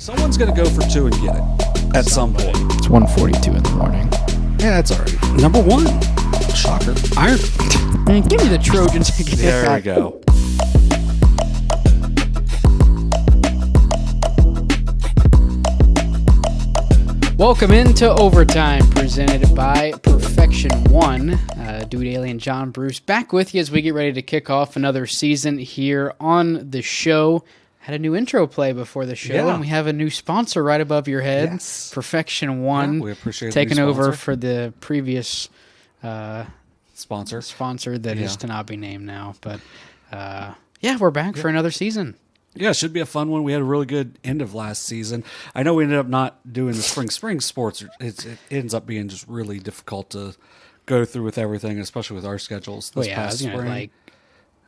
Someone's going to go for two and get it at some point. It's 1:42 in the morning. Yeah, that's all right. Number one. Shocker. Ironton. Man, give me the Trojans. There we go. Welcome into Overtime, presented by Perfection One. Dewey, Dailey, and John Bruce back with you as we get ready to kick off another season here on the show. Had a new intro play before the show, and we have a new sponsor right above your head. Yes. Perfection One. Yeah, we appreciate taking the new over sponsor. for the previous sponsor that is to not be named now. But we're back for another season. Yeah, it should be a fun one. We had a really good end of last season. I know we ended up not doing the spring sports. It ends up being just really difficult to go through with everything, especially with our schedules this past spring. Like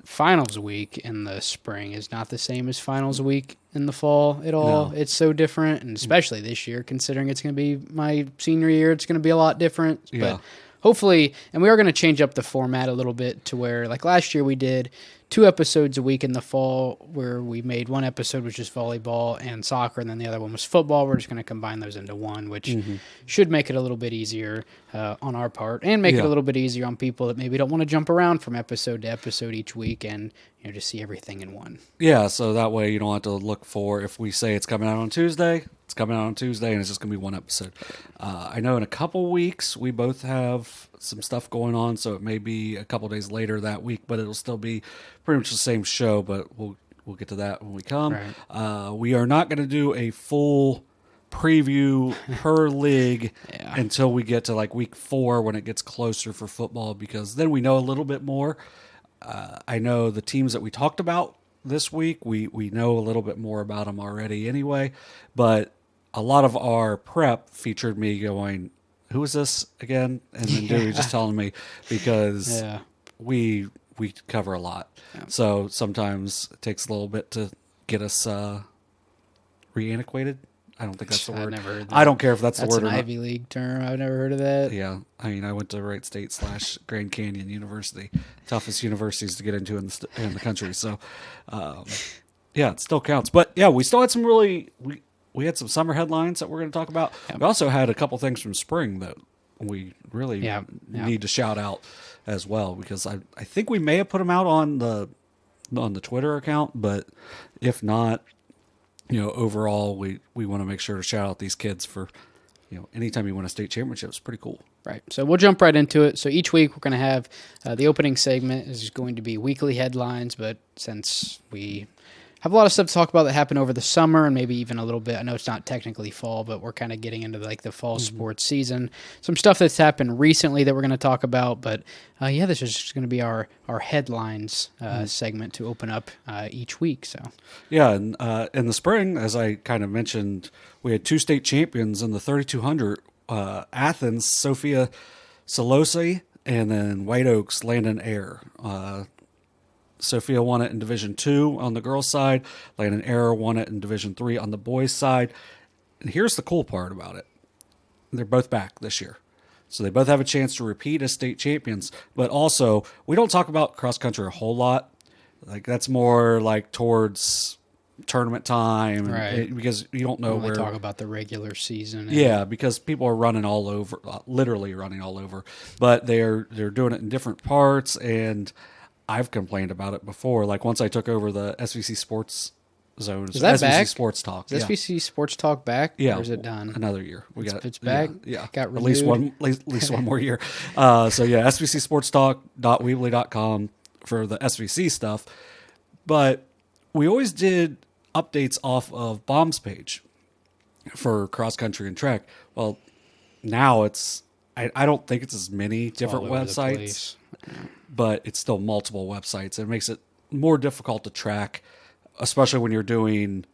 finals week in the spring is not the same as finals week in the fall at all. No. It's so different, and especially this year, considering it's going to be my senior year, it's going to be a lot different. Yeah. But hopefully, and we are going to change up the format a little bit to where, like last year, we did 2 episodes a week in the fall where we made one episode was just volleyball and soccer, and then the other one was football. We're just going to combine those into one, which should make it a little bit easier on our part and make it a little bit easier on people that maybe don't want to jump around from episode to episode each week and just see everything in one. Yeah, so that way you don't have to look for, if we say it's coming out on Tuesday, it's coming out on Tuesday, and it's just going to be one episode. I know in a couple weeks we both have some stuff going on, so it may be a couple days later that week, but it'll still be pretty much the same show, but we'll get to that when we come. Right. We are not going to do a full preview per league until we get to like week 4 when it gets closer for football, because then we know a little bit more. I know the teams that we talked about this week, we know a little bit more about them already anyway, but a lot of our prep featured me going, who is this again? And then Dewey just telling me, because we cover a lot. Yeah. So sometimes it takes a little bit to get us re-antiquated. I don't think that's the word. I've never heard that. I don't care if that's the word an or not. Ivy League term. I've never heard of that. Yeah. I mean, I went to Wright State / Grand Canyon University, toughest universities to get into in the country. So, it still counts. But yeah, we still had some we had some summer headlines that we're going to talk about. Yep. We also had a couple things from spring that we really need to shout out as well, because I think we may have put them out on the Twitter account, but if not, overall we want to make sure to shout out these kids for, anytime you win a state championship, it's pretty cool. Right. So we'll jump right into it. So each week we're going to have the opening segment is going to be weekly headlines, but since we have a lot of stuff to talk about that happened over the summer and maybe even a little bit, I know it's not technically fall, but we're kind of getting into like the fall sports season. Some stuff that's happened recently that we're going to talk about, but this is just going to be our headlines segment to open up each week. So and in the spring, as I kind of mentioned, we had 2 state champions in the 3200, Athens, Sophia, Szlosi, and then White Oaks, Landen, Eyre. Sophia won it in Division 2 on the girls' side. Landen Eyre won it in Division 3 on the boys' side. And here's the cool part about it. They're both back this year. So they both have a chance to repeat as state champions. But also, we don't talk about cross-country a whole lot. Like, that's more like towards tournament time. Right. Because you don't know when where. We talk about the regular season. Yeah, because people are running all over, literally running all over. But they're doing it in different parts, and I've complained about it before. Like once I took over the SVC Sports Zone. Is that SVC back? Sports Talk. Is SVC Sports Talk back? Yeah. Or is it done? Another year. It's back? Yeah. Got renewed? At least one more year. SVCSportsTalk.weebly.com for the SVC stuff. But we always did updates off of Bomb's page for cross country and track. Well, now I don't think it's as many different websites, but it's still multiple websites. It makes it more difficult to track, especially when you're doing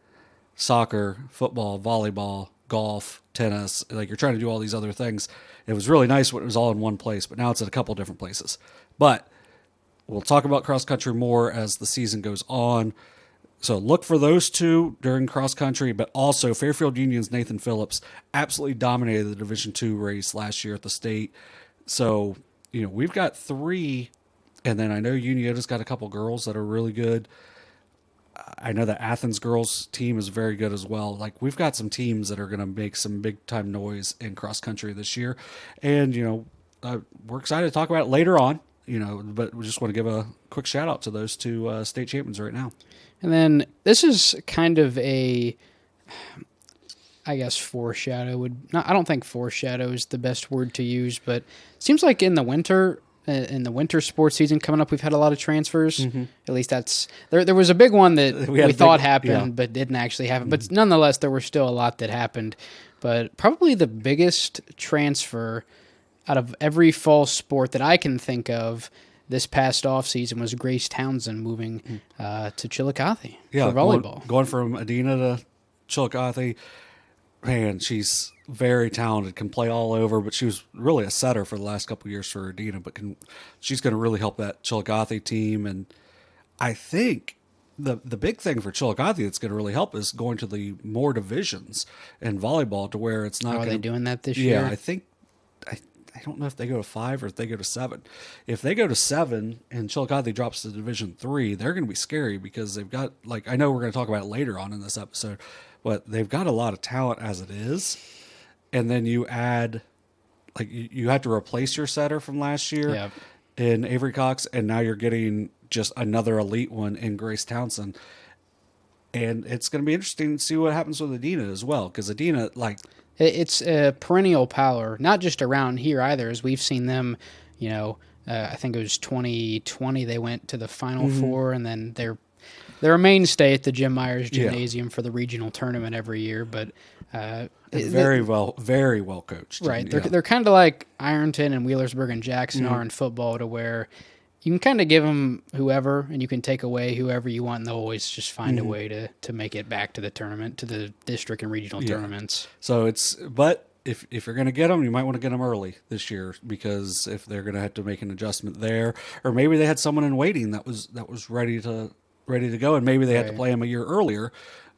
soccer, football, volleyball, golf, tennis. Like you're trying to do all these other things. It was really nice when it was all in one place, but now it's at a couple different places. But we'll talk about cross country more as the season goes on. So look for those two during cross country, but also Fairfield Union's Nathan Phillips absolutely dominated the Division II race last year at the state. So, we've got 3, and then I know Unioto's got a couple girls that are really good. I know the Athens girls team is very good as well. Like, we've got some teams that are going to make some big time noise in cross country this year. And, we're excited to talk about it later on, but we just want to give a quick shout out to those two state champions right now. And then this is kind of a, I guess, foreshadow I don't think foreshadow is the best word to use, but it seems like in the winter sports season coming up, we've had a lot of transfers. Mm-hmm. At least there was a big one that we thought happened, but didn't actually happen. Mm-hmm. But nonetheless, there were still a lot that happened. But probably the biggest transfer out of every fall sport that I can think of this past off season was Grace Townsend moving to Chillicothe for volleyball. Going from Adina to Chillicothe, man, she's very talented, can play all over, but she was really a setter for the last couple of years for Adina, but she's going to really help that Chillicothe team. And I think the big thing for Chillicothe that's going to really help is going to the more divisions in volleyball, to where it's not. Are they doing that this year? Yeah, I think. I don't know if they go to 5 or if they go to 7. If they go to 7 and Chillicothe drops to Division 3, they're going to be scary, because they've got, I know we're going to talk about it later on in this episode, but they've got a lot of talent as it is. And then you add, you had to replace your setter from last year in Avery Cox, and now you're getting just another elite one in Grace Townsend. And it's going to be interesting to see what happens with Adina as well, because Adina, it's a perennial power, not just around here either, as we've seen them, I think it was 2020, they went to the Final Four, and then they're a mainstay at the Jim Myers Gymnasium for the regional tournament every year. But very well coached. Right. They're kind of like Ironton and Wheelersburg and Jackson are in football, to where you can kind of give them whoever, and you can take away whoever you want, and they'll always just find a way to make it back to the tournament, to the district and regional tournaments. So but if you're going to get them, you might want to get them early this year, because if they're going to have to make an adjustment there, or maybe they had someone in waiting that was ready to go, and maybe they had to play them a year earlier.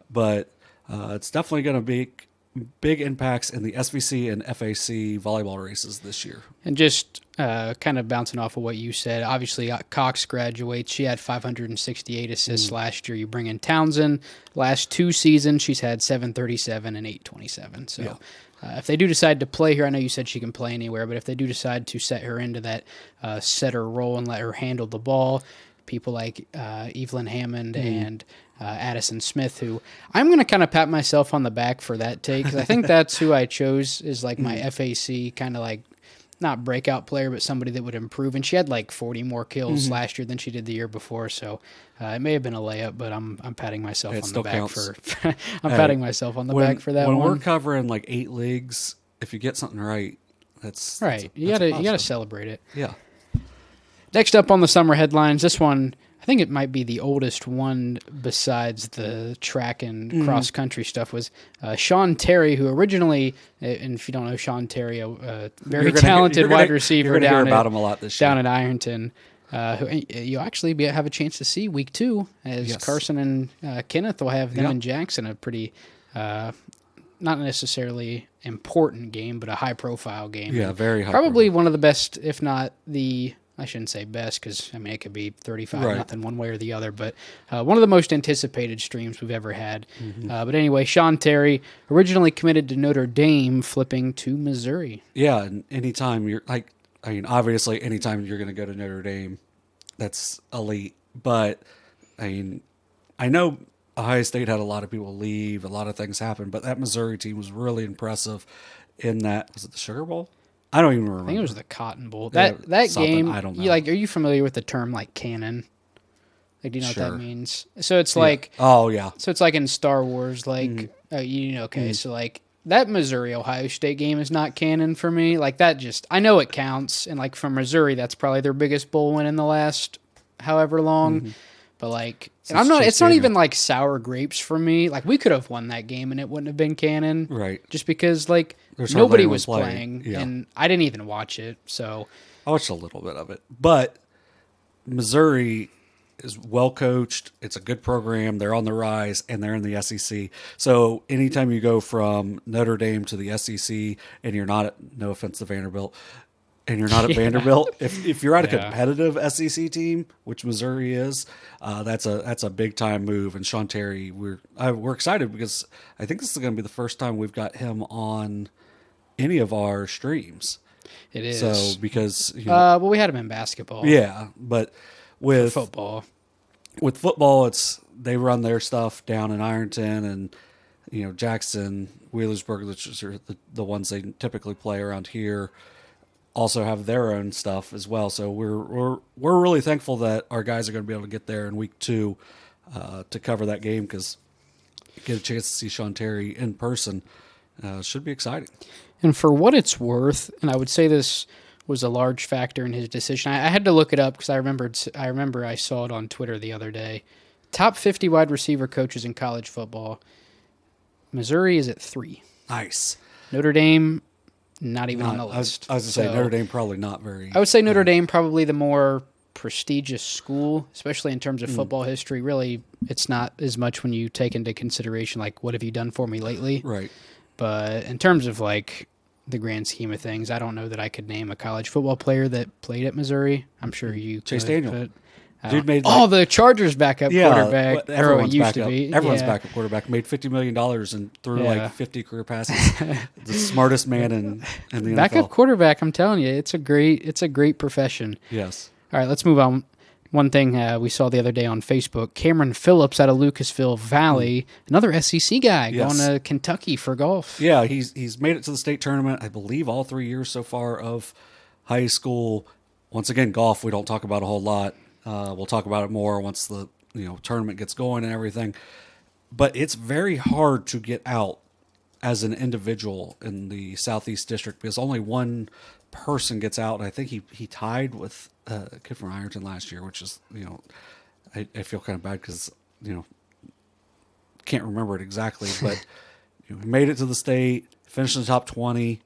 But it's definitely going to be big impacts in the SVC and FAC volleyball races this year. And just kind of bouncing off of what you said, obviously Cox graduates. She had 568 assists last year. You bring in Townsend. Last 2 seasons, she's had 737 and 827. So if they do decide to play her, I know you said she can play anywhere, but if they do decide to set her into that setter role and let her handle the ball, people like Evelyn Hammond and Addison Smith, who I'm going to kind of pat myself on the back for that take, because I think that's who I chose is my FAC kind of not breakout player, but somebody that would improve. And she had 40 more kills last year than she did the year before, so it may have been a layup, but I'm patting myself on the back counts. for patting myself on the back for that when one. When we're covering 8 leagues, if you get something right, that's right. You gotta celebrate it. Yeah. Next up on the summer headlines, this one, I think it might be the oldest one besides the track and cross-country stuff, was Shaun Terry, who originally, and if you don't know Shaun Terry, a very talented wide receiver down at Ironton, who you'll actually have a chance to see week 2, as Carson and Kenneth will have them in Jackson, a pretty, not necessarily important game, but a high-profile game. Yeah, very high. Probably one of the best, if not the... I shouldn't say best, because it could be 35-0 one way or the other, but one of the most anticipated streams we've ever had. But anyway, Shaun Terry, originally committed to Notre Dame, flipping to Missouri. Yeah, and anytime you're obviously anytime you're going to go to Notre Dame, that's elite. But I know Ohio State had a lot of people leave, a lot of things happen, but that Missouri team was really impressive in that. Was it the Sugar Bowl? I don't even remember. I think it was the Cotton Bowl. That game, I don't know. Are you familiar with the term canon? Do you know what that means? So it's oh yeah. So it's in Star Wars, so that Missouri Ohio State game is not canon for me. I know it counts, and for Missouri, that's probably their biggest bowl win in the last however long. But and it's not even sour grapes for me. We could have won that game and it wouldn't have been canon. Right. Just because nobody was playing and I didn't even watch it. So I watched a little bit of it. But Missouri is well coached. It's a good program. They're on the rise and they're in the SEC. So anytime you go from Notre Dame to the SEC and you're not, no offense to Vanderbilt, and you're not at Vanderbilt, if you're at a Yeah. competitive SEC team, which Missouri is, that's a big time move. And Shaun Terry, we're excited because I think this is going to be the first time we've got him on any of our streams. It is. So because well, we had him in basketball. yeah, but with Football. with football, they run their stuff down in Ironton and Jackson, Wheelersburg, which are the ones they typically play around here, also have their own stuff as well. So we're really thankful that our guys are going to be able to get there in week 2 to cover that game, because get a chance to see Shaun Terry in person should be exciting. And for what it's worth, and I would say this was a large factor in his decision. I had to look it up because I remember I saw it on Twitter the other day. Top 50 wide receiver coaches in college football. Missouri is at 3. Nice. Notre Dame, not even on the I was list. going to say Notre Dame probably not very. I would say Notre Dame probably the more prestigious school, especially in terms of football history. Really, it's not as much when you take into consideration like what have you done for me lately. Right. But in terms of like the grand scheme of things, I don't know that I could name a college football player that played at Missouri. I'm sure you Chase could, Daniel. but, Dude made the Chargers backup quarterback. Or Everyone's used to backup. be. Everyone's Yeah. backup quarterback made $50 million and threw Yeah. like 50 career passes. The smartest man in the Backup NFL. quarterback, I'm telling you, it's a great profession. Yes. All right, let's move on. One thing we saw the other day on Facebook, Cameron Phillips out of Lucasville Valley, another SEC guy Yes. going to Kentucky for golf. Yeah, he's made it to the state tournament, I believe, all 3 years so far of high school. Once again, golf we don't talk about a whole lot. We'll talk about it more once the tournament gets going and everything. But it's very hard to get out as an individual in the Southeast District because only one person gets out. And I think he tied with a kid from Ironton last year, which is I feel kind of bad because can't remember it exactly, but he made it to the state, finished in the top 20,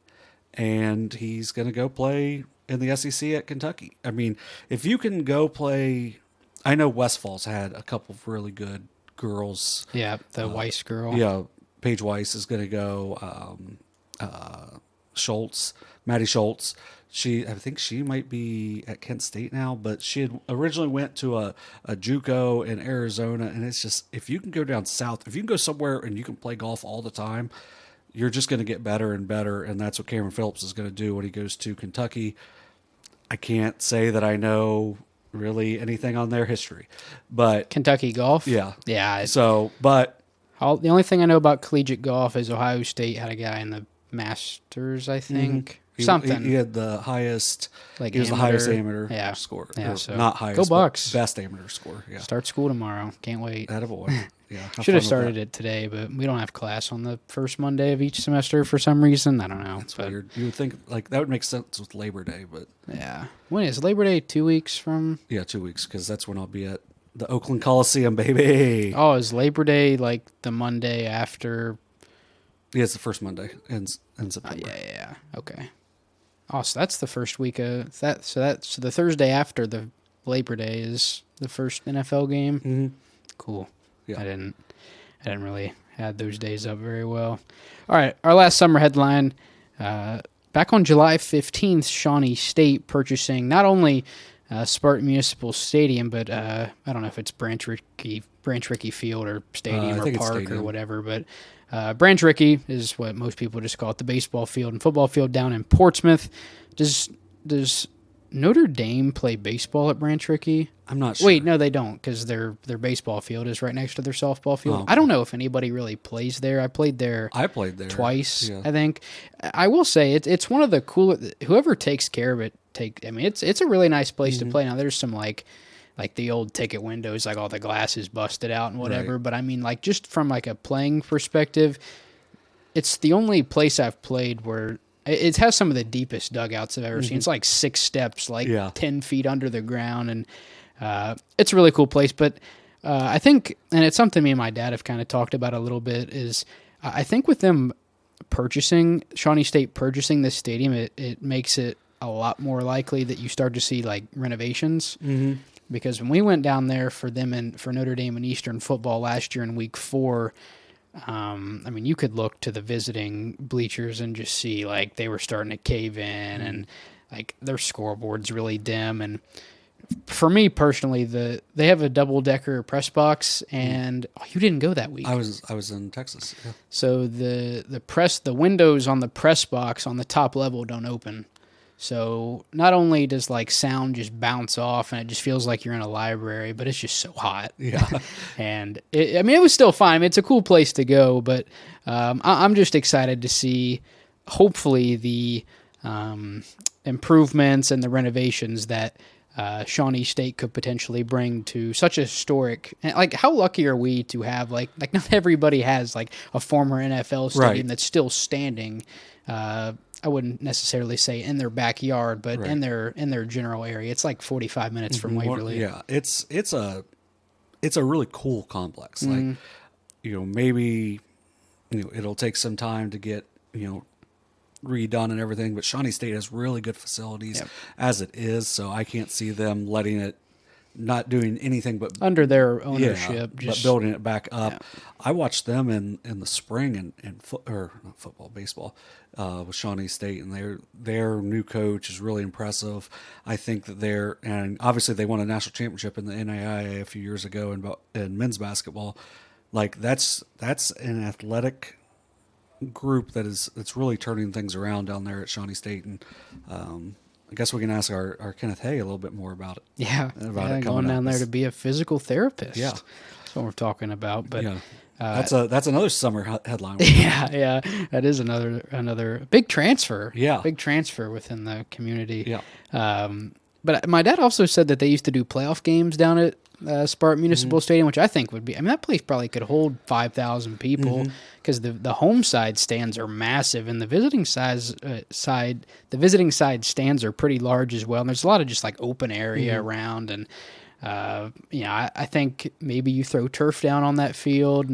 and he's going to go play in the SEC at Kentucky. I mean, if you can go play, I know West Falls had a couple of really good girls. Yeah, the Weiss girl. Yeah, Paige Weiss is going to go. Maddie Schultz. I think she might be at Kent State now, but she had originally went to a JUCO in Arizona, and it's just, if you can go down south, if you can go somewhere and you can play golf all the time, you're just going to get better and better, and that's what Cameron Phillips is going to do when he goes to Kentucky. I can't say that I know really anything on their history, but Kentucky golf. yeah. Yeah. So, but The only thing I know about collegiate golf is Ohio State had a guy in the Masters, I think. Something. He had the highest, Like he was the amateur. highest amateur Yeah. score. Yeah, Or so not highest, go but Bucks. best amateur score. Yeah. Start school tomorrow. Can't wait. Attaboy. Yeah. Should have started it today, but we don't have class on the first Monday of each semester for some reason. I don't know. It's weird. You would think like that would make sense with Labor Day, but Yeah. When is Labor Day? 2 weeks from? yeah, 2 weeks, because that's when I'll be at the Oakland Coliseum, baby. Oh, is Labor Day like the Monday after? Yeah, it's the first Monday in September. Yeah. Okay. Oh, so that's the first week of that. So the Thursday after the Labor Day is the first NFL game. Mm-hmm. Cool. Yeah. I didn't really add those days up very well. All right, our last summer headline. Back on July 15th, Shawnee State purchasing not only Spartan Municipal Stadium, but I don't know if it's Branch Rickey Field or Stadium I or think it's Park or Stadium. whatever. But Branch Rickey is what most people just call it, the baseball field and football field down in Portsmouth. Does Notre Dame play baseball at Branch Rickey? I'm not sure. Wait, no, they don't, because their baseball field is right next to their softball field. Oh, okay. I don't know if anybody really plays there. I played there I played there twice, Yeah. I think. I will say it's one of the coolest. Whoever takes care of it, it's a really nice place Mm-hmm. to play. Now there's some like the old ticket windows, like all the glass is busted out and whatever. Right. But I mean, like just from like a playing perspective, it's the only place I've played where it has some of the deepest dugouts I've ever seen. It's like 6 steps, like Yeah. 10 feet under the ground, and it's a really cool place. But I think, and it's something me and my dad have kind of talked about a little bit, is I think with them Shawnee State purchasing this stadium, it makes it a lot more likely that you start to see like renovations. Mm-hmm. Because when we went down there for them and for Notre Dame and Eastern football last year in week 4, I mean, you could look to the visiting bleachers and just see like they were starting to cave in, and like their scoreboard's really dim. And for me personally, they have a double-decker press box, and you didn't go that week. I was in Texas. Yeah. So the windows on the press box on the top level don't open. So not only does like sound just bounce off and it just feels like you're in a library, but it's just so hot. Yeah. And it was still fine. I mean, it's a cool place to go, but I'm just excited to see hopefully the improvements and the renovations that Shawnee State could potentially bring to such a historic, like how lucky are we to have like not everybody has like a former NFL stadium that's still standing. I wouldn't necessarily say in their backyard, but in their general area. It's like 45 minutes from Waverly. Yeah, it's a really cool complex. Like, maybe it'll take some time to get redone and everything, but Shawnee State has really good facilities as it is, so I can't see them letting it not doing anything but under their ownership, but building it back up. Yeah. I watched them in the spring in football, baseball with Shawnee State, and their new coach is really impressive. I think that and obviously they won a national championship in the NAIA a few years ago in men's basketball. Like that's an athletic group that's really turning things around down there at Shawnee State, and I guess we can ask our Kenneth Hay a little bit more about it. Yeah, going down there to be a physical therapist. Yeah, that's what we're talking about. But that's another summer headline. Yeah, that is another big transfer. Yeah, big transfer within the community. Yeah. But my dad also said that they used to do playoff games down at Spartan Municipal Stadium, which I think would be. I mean, that place probably could hold 5,000 people because the home side stands are massive, and the visiting side stands are pretty large as well. And there's a lot of just like open area around, and I think maybe you throw turf down on that field,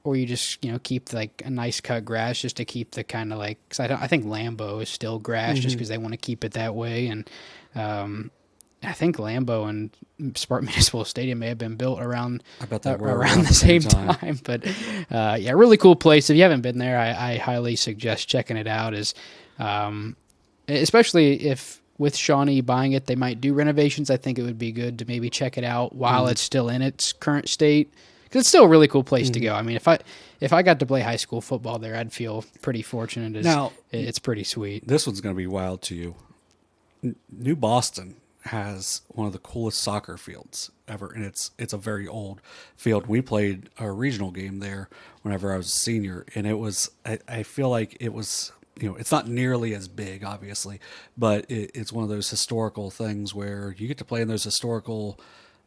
or you just keep like a nice cut grass just to keep the kind of like. Cause I think Lambeau is still grass just because they want to keep it that way, and I think Lambeau and Spartan Municipal Stadium may have been built around around the same time. But really cool place. If you haven't been there, I highly suggest checking it out. Especially if with Shawnee buying it, they might do renovations. I think it would be good to maybe check it out while it's still in its current state, because it's still a really cool place to go. I mean, if I got to play high school football there, I'd feel pretty fortunate. Now, it's pretty sweet. This one's going to be wild to you. New Boston has one of the coolest soccer fields ever, and it's a very old field. We played a regional game there whenever I was a senior, and it was I feel like it was it's not nearly as big, obviously, but it's one of those historical things where you get to play in those historical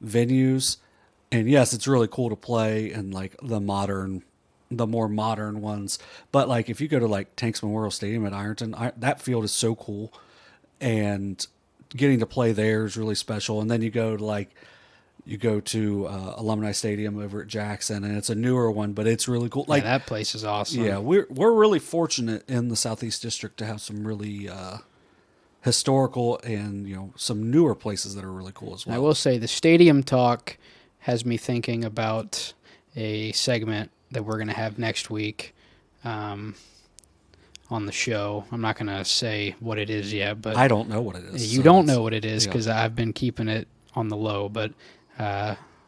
venues, and yes, it's really cool to play in like the more modern ones, but like if you go to like Tanks Memorial Stadium at Ironton, that field is so cool, and getting to play there is really special. And then you go to Alumni Stadium over at Jackson, and it's a newer one, but it's really cool. Like that place is awesome. Yeah, we're really fortunate in the Southeast District to have some really historical and some newer places that are really cool as well. I will say the stadium talk has me thinking about a segment that we're going to have next week. On the show. I'm not going to say what it is yet, but I don't know what it is. You don't know what it is because I've been keeping it on the low, but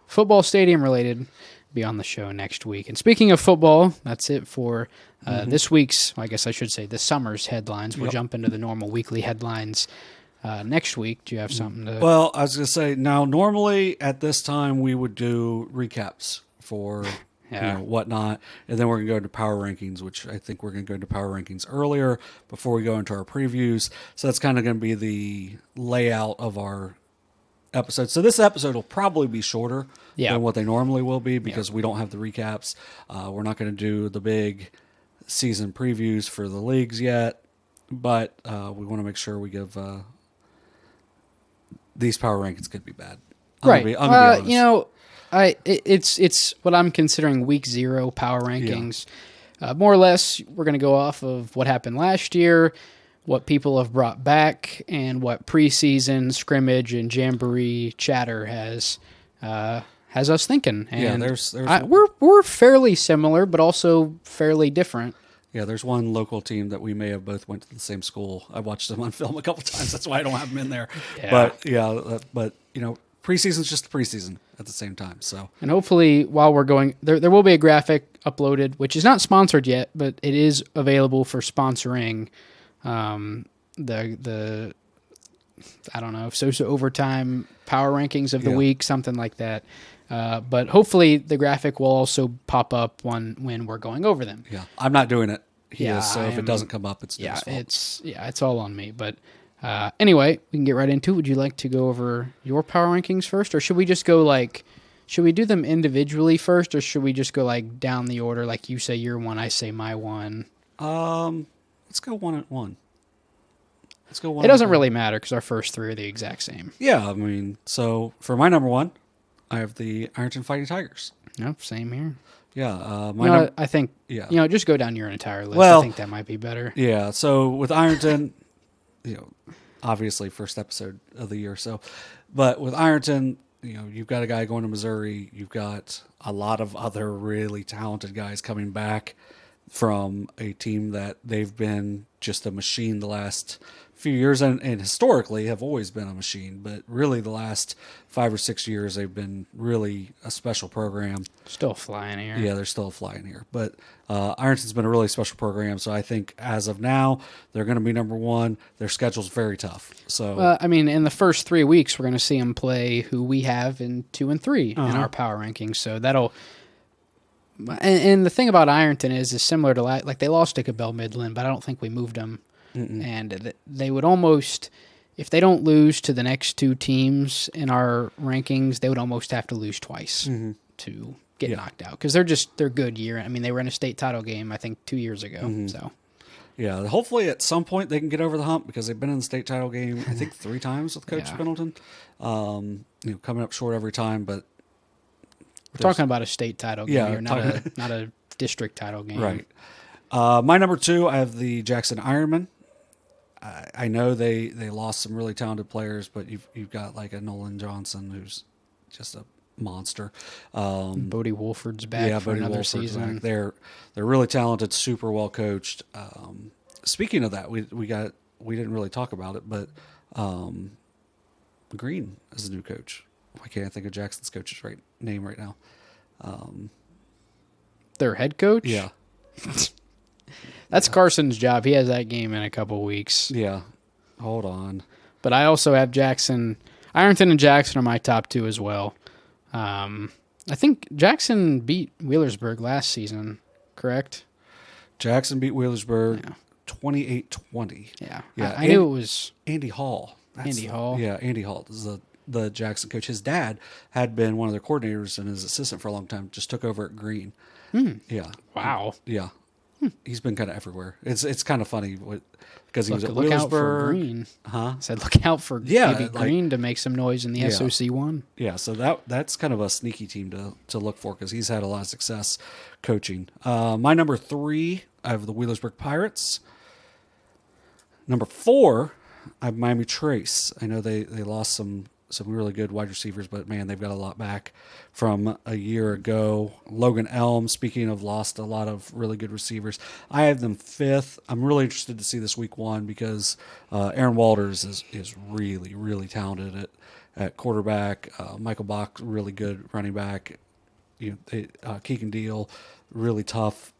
football stadium related, be on the show next week. And speaking of football, that's it for this week's, I guess I should say, the summer's headlines. We'll jump into the normal weekly headlines next week. Do you have something to... Well, I was going to say, now, normally at this time we would do recaps for... whatnot. And then we're going to go into power rankings, which I think we're going to go into power rankings earlier before we go into our previews. So that's kind of going to be the layout of our episode. So this episode will probably be shorter than what they normally will be because we don't have the recaps. We're not going to do the big season previews for the leagues yet, but we want to make sure we give these power rankings could be bad. I'm gonna be honest. It's what I'm considering week 0 power rankings. More or less, we're going to go off of what happened last year, what people have brought back, and what preseason scrimmage and jamboree chatter has us thinking. And there's we're fairly similar, but also fairly different. Yeah, there's one local team that we may have both went to the same school. I watched them on film a couple times. That's why I don't have them in there. Yeah. But preseason's just the preseason at the same time. So, And hopefully, while we're going, there will be a graphic uploaded, which is not sponsored yet, but it is available for sponsoring. The I don't know, SOSA overtime power rankings of the week, something like that. But hopefully, the graphic will also pop up when we're going over them. yeah, I'm not doing it. So I if it doesn't come up, it's Yeah, Dewey's fault. it's all on me. But anyway, we can get right into it. Would you like to go over your power rankings first, or should we just go should we do them individually first, or should we just go down the order, like you say your one, I say my one? Let's go one at one. Let's go one. It doesn't really matter because our first three are the exact same. Yeah, I mean, so for my number one, I have the Ironton Fighting Tigers. Nope, same here. Yeah, I think just go down your entire list. Well, I think that might be better. Yeah, so with Ironton, obviously first episode of the year. So, but with Ironton, you've got a guy going to Missouri. You've got a lot of other really talented guys coming back from a team that they've been just a machine the last few years, and historically have always been a machine, but really the last 5 or 6 years they've been really a special program. Still flying here. Yeah, they're still flying here. But Ironton's been a really special program, so I think as of now, they're going to be number one. Their schedule's very tough. So, in the first 3 weeks, we're going to see them play who we have in 2 and 3 in our power rankings. So that'll... And the thing about Ironton is similar to, they lost to Cabell Midland, but I don't think we moved them. And they would almost... If they don't lose to the next 2 teams in our rankings, they would almost have to lose twice to get knocked out, because they're good year. I mean, they were in a state title game, I think, 2 years ago. So, yeah, hopefully at some point they can get over the hump, because they've been in the state title game, I think 3 times with Coach Pendleton. Coming up short every time, but we're talking about a state title game here, not a district title game. Right. My number 2, I have the Jackson Ironmen. I know they lost some really talented players, but you've got like a Nolan Johnson who's just a monster. Bodie Wolford's back for another season. Back. They're really talented, super well coached. Speaking of that, we didn't really talk about it, but Green is the new coach. Why can't I think of Jackson's coach's name right now? Their head coach? Yeah. That's Carson's job. He has that game in a couple weeks. Yeah. Hold on. But I also have Jackson. Ironton and Jackson are my top 2 as well. I think Jackson beat Wheelersburg last season, correct? Jackson beat Wheelersburg 28-20. Yeah. I knew it was Andy Hall. Andy Hall. Yeah, Andy Hall is the Jackson coach. His dad had been one of their coordinators and his assistant for a long time. Just took over at Green. Yeah. Wow. Yeah. He's been kind of everywhere. It's kind of funny because he was at look out for Wheelersburg. Green. Huh? Said look out for maybe Green to make some noise in the SOC one. Yeah, so that's kind of a sneaky team to look for, because he's had a lot of success coaching. My number 3, I have the Wheelersburg Pirates. Number 4, I have Miami Trace. I know they lost some really good wide receivers, but man, they've got a lot back from a year ago. Logan Elm, speaking of lost a lot of really good receivers, I have them 5th. I'm really interested to see this week 1, because Aaron Walters is really, really talented at quarterback. Michael Bach, really good running back. Keegan Deal, really tough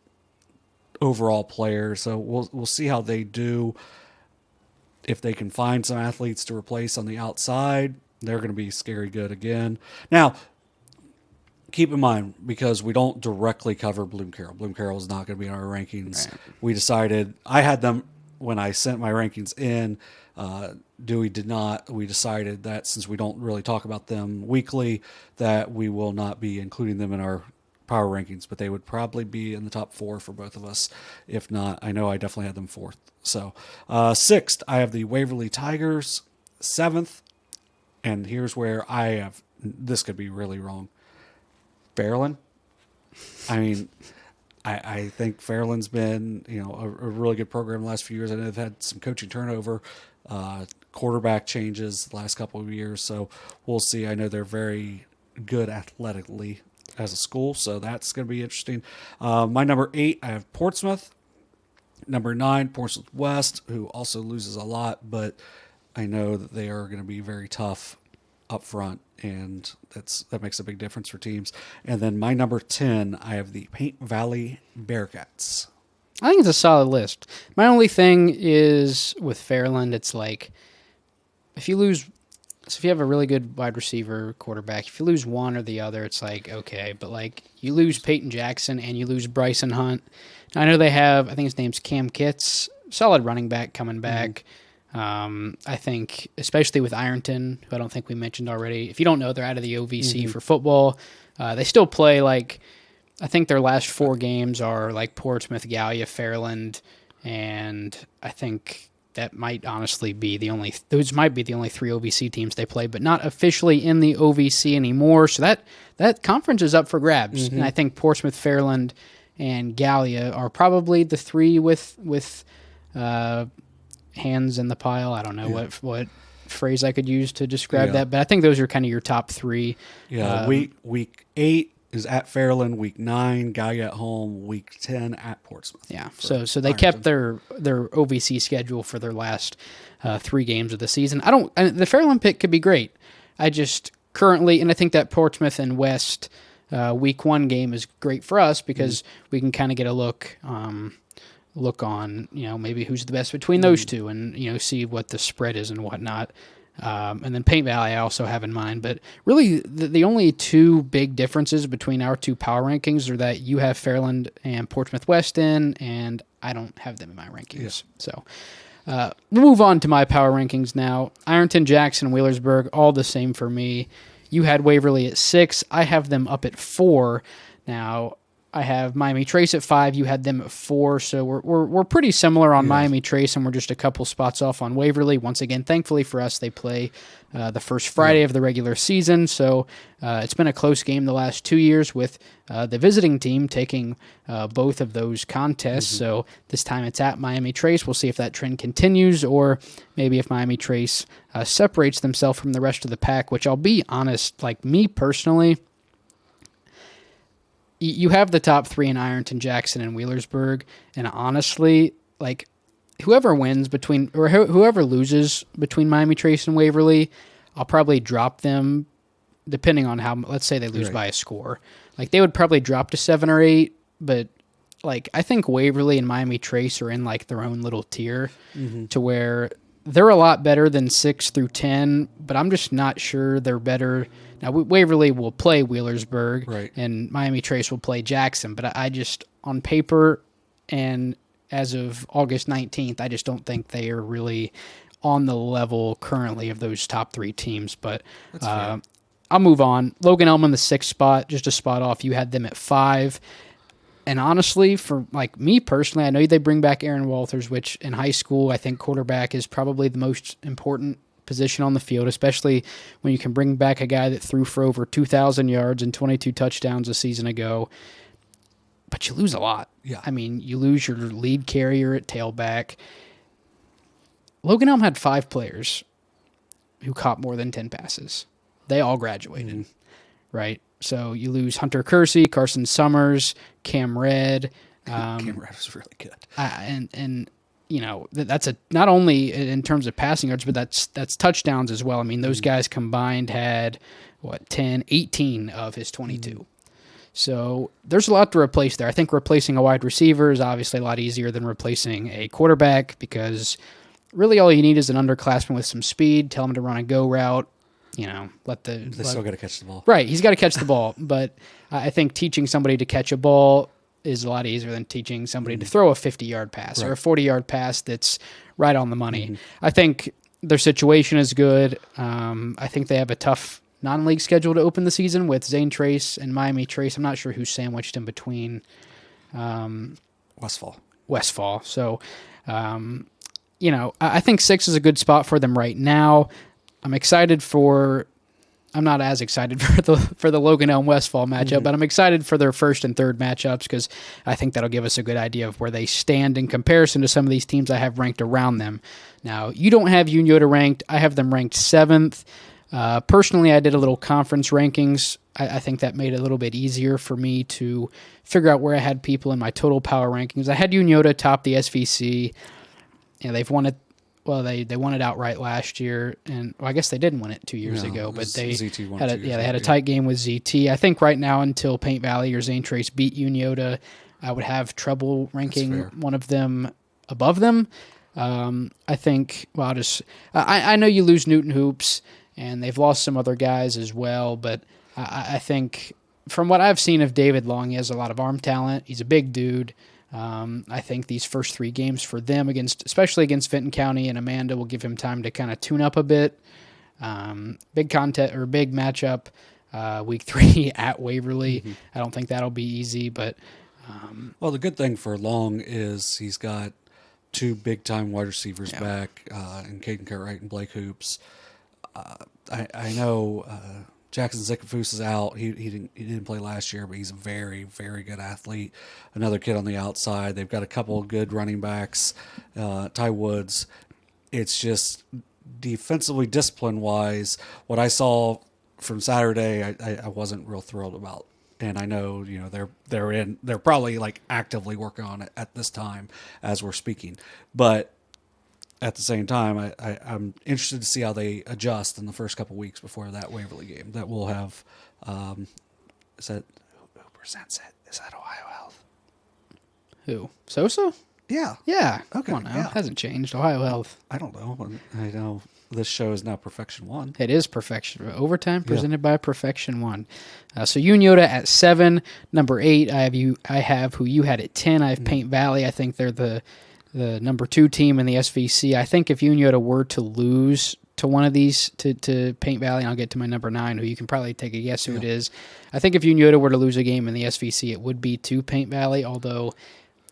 overall player. So we'll see how they do. If they can find some athletes to replace on the outside, they're going to be scary good again. Now, keep in mind, because we don't directly cover Bloom Carroll. Bloom Carroll is not going to be in our rankings. Right. We decided, I had them when I sent my rankings in. Dewey did not. We decided that since we don't really talk about them weekly, that we will not be including them in our power rankings, but they would probably be in the top 4 for both of us. If not, I know I definitely had them 4th. So 6th, I have the Waverly Tigers. 7th, and here's where I have, this could be really wrong, Fairland. I mean, I think Fairland's been, a really good program the last few years. I know they've had some coaching turnover, quarterback changes the last couple of years, so we'll see. I know they're very good athletically as a school, so that's going to be interesting. My number 8, I have Portsmouth. Number 9, Portsmouth West, who also loses a lot, but I know that they are going to be very tough up front, and that makes a big difference for teams. And then my number 10, I have the Paint Valley Bearcats. I think it's a solid list. My only thing is with Fairland, it's like if you lose, so if you have a really good wide receiver, quarterback, if you lose one or the other, it's like, okay. But like you lose Peyton Jackson and you lose Bryson Hunt. I know they have, I think his name's Cam Kitts, solid running back coming back. I think, especially with Ironton, who I don't think we mentioned already. If you don't know, they're out of the OVC for football. They still play like, I think their last 4 games are like Portsmouth, Gallia, Fairland, and I think that might honestly be those might be the only 3 OVC teams they play, but not officially in the OVC anymore. So that conference is up for grabs. And I think Portsmouth, Fairland, and Gallia are probably the 3 with hands in the pile. I don't know what phrase I could use to describe that, but I think those are kind of your top 3. Yeah, week 8 is at Fairland, week 9 Gallia at home, week 10 at Portsmouth. Yeah, so they kept their OVC schedule for their last 3 games of the season. The Fairland pick could be great. I just currently, and I think that Portsmouth and West week 1 game is great for us because we can kind of get a look on, maybe who's the best between those two and, see what the spread is and whatnot. And then Paint Valley I also have in mind. But really, the only 2 big differences between our 2 power rankings are that you have Fairland and Portsmouth West in, and I don't have them in my rankings. Yeah. So we'll move on to my power rankings now. Ironton, Jackson, Wheelersburg, all the same for me. You had Waverly at 6. I have them up at 4. Now, I have Miami Trace at 5. You had them at 4, so we're pretty similar on Miami Trace, and we're just a couple spots off on Waverly. Once again, thankfully for us, they play the first Friday of the regular season, so it's been a close game the last 2 years with the visiting team taking both of those contests. So this time it's at Miami Trace. We'll see if that trend continues, or maybe if Miami Trace separates themselves from the rest of the pack, which I'll be honest, like me personally, you have the top 3 in Ironton, Jackson, and Wheelersburg, and honestly, like whoever wins whoever loses between Miami Trace and Waverly, I'll probably drop them depending on how. Let's say they lose by a score, like they would probably drop to 7 or 8. But like I think Waverly and Miami Trace are in like their own little tier to where they're a lot better than 6 through 10, but I'm just not sure they're better. Now, Waverly will play Wheelersburg, and Miami Trace will play Jackson, but I just, on paper and as of August 19th, I just don't think they are really on the level currently of those top 3 teams. But I'll move on. Logan Elm in the 6th spot, just a spot off. You had them at 5. And honestly, for like me personally, I know they bring back Aaron Walters, which in high school, I think quarterback is probably the most important position on the field, especially when you can bring back a guy that threw for over 2,000 yards and 22 touchdowns a season ago. But you lose a lot. Yeah. I mean, you lose your lead carrier at tailback. Logan Elm had 5 players who caught more than 10 passes. They all graduated, right? So you lose Hunter Kersey, Carson Summers, Cam Red. Cam Red was really good. And that's not only in terms of passing yards, but that's touchdowns as well. I mean, those guys combined had 18 of his 22. So there's a lot to replace there. I think replacing a wide receiver is obviously a lot easier than replacing a quarterback because really all you need is an underclassman with some speed. Tell him to run a go route. They still got to catch the ball. Right, he's got to catch the ball. But I think teaching somebody to catch a ball is a lot easier than teaching somebody to throw a 50-yard pass or a 40-yard pass that's right on the money. I think their situation is good. I think they have a tough non-league schedule to open the season with Zane Trace and Miami Trace. I'm not sure who's sandwiched in between. Westfall. So, I think 6 is a good spot for them right now. I'm not as excited for the Logan Elm Westfall matchup, but I'm excited for their first and third matchups because I think that'll give us a good idea of where they stand in comparison to some of these teams I have ranked around them. Now, you don't have Unioto ranked. I have them ranked 7th. Personally, I did a little conference rankings I think that made it a little bit easier for me to figure out where I had people in my total power rankings. I had Unioto top the SVC. They've won it. Well, they won it outright last year, and I guess they didn't win it 2 years ago. But they ZT won had they had a tight game with ZT. I think right now until Paint Valley or Zane Trace beat Unioto, I would have trouble ranking one of them above them. I think. Well, I know you lose Newton Hoops, and they've lost some other guys as well. But I think from what I've seen of David Long, he has a lot of arm talent. He's a big dude. I think these first 3 games for them, especially against Vinton County and Amanda, will give him time to kind of tune up a bit. Big matchup, week 3 at Waverly. Mm-hmm. I don't think that'll be easy, but well, the good thing for Long is he's got 2 big-time wide receivers back, in Caden Cartwright and Blake Hoops. I know Jackson Zickafoose is out. He didn't play last year, but he's a very, very good athlete. Another kid on the outside. They've got a couple of good running backs. Ty Woods. It's just defensively, discipline-wise, what I saw from Saturday, I wasn't real thrilled about. And I know, they're probably like actively working on it at this time as we're speaking. But at the same time, I'm interested to see how they adjust in the first couple weeks before that Waverly game that we'll have. Is that who presents it? Is that Ohio Health? Who? SOSA? Yeah. Yeah. Okay. Come on now. Yeah. It hasn't changed. Ohio Health. I don't know. I know this show is now Perfection One. It is Perfection. Overtime presented by Perfection One. So Unioto at 7. Number 8, I have who you had at 10. I have Paint Valley. I think they're the number 2 team in the SVC. I think if Unioto were to lose to one of these, to Paint Valley, and I'll get to my number 9, who you can probably take a guess who it is. I think if Unioto were to lose a game in the SVC, it would be to Paint Valley, although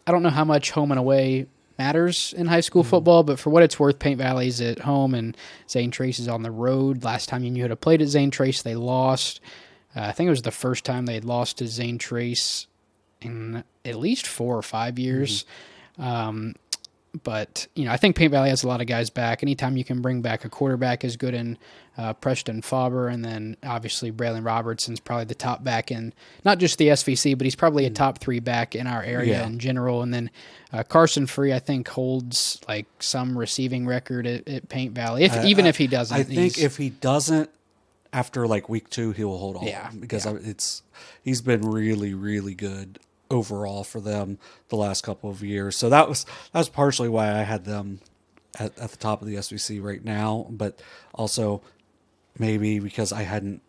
I don't know how much home and away matters in high school football, but for what it's worth, Paint Valley's at home and Zane Trace is on the road. Last time Unioto played at Zane Trace, they lost. I think it was the first time they had lost to Zane Trace in at least 4 or 5 years. But, I think Paint Valley has a lot of guys back. Anytime you can bring back a quarterback as good in Preston Faber, and then obviously Braylon Robertson's probably the top back in not just the SVC, but he's probably a top 3 back in our area in general. And then Carson Free, I think, holds like some receiving record at Paint Valley, even if he doesn't. I think if he doesn't, after like week 2, he will hold on. Yeah, because he's been really, really good overall for them the last couple of years. So that was partially why I had them at the top of the SVC right now, but also maybe because I hadn't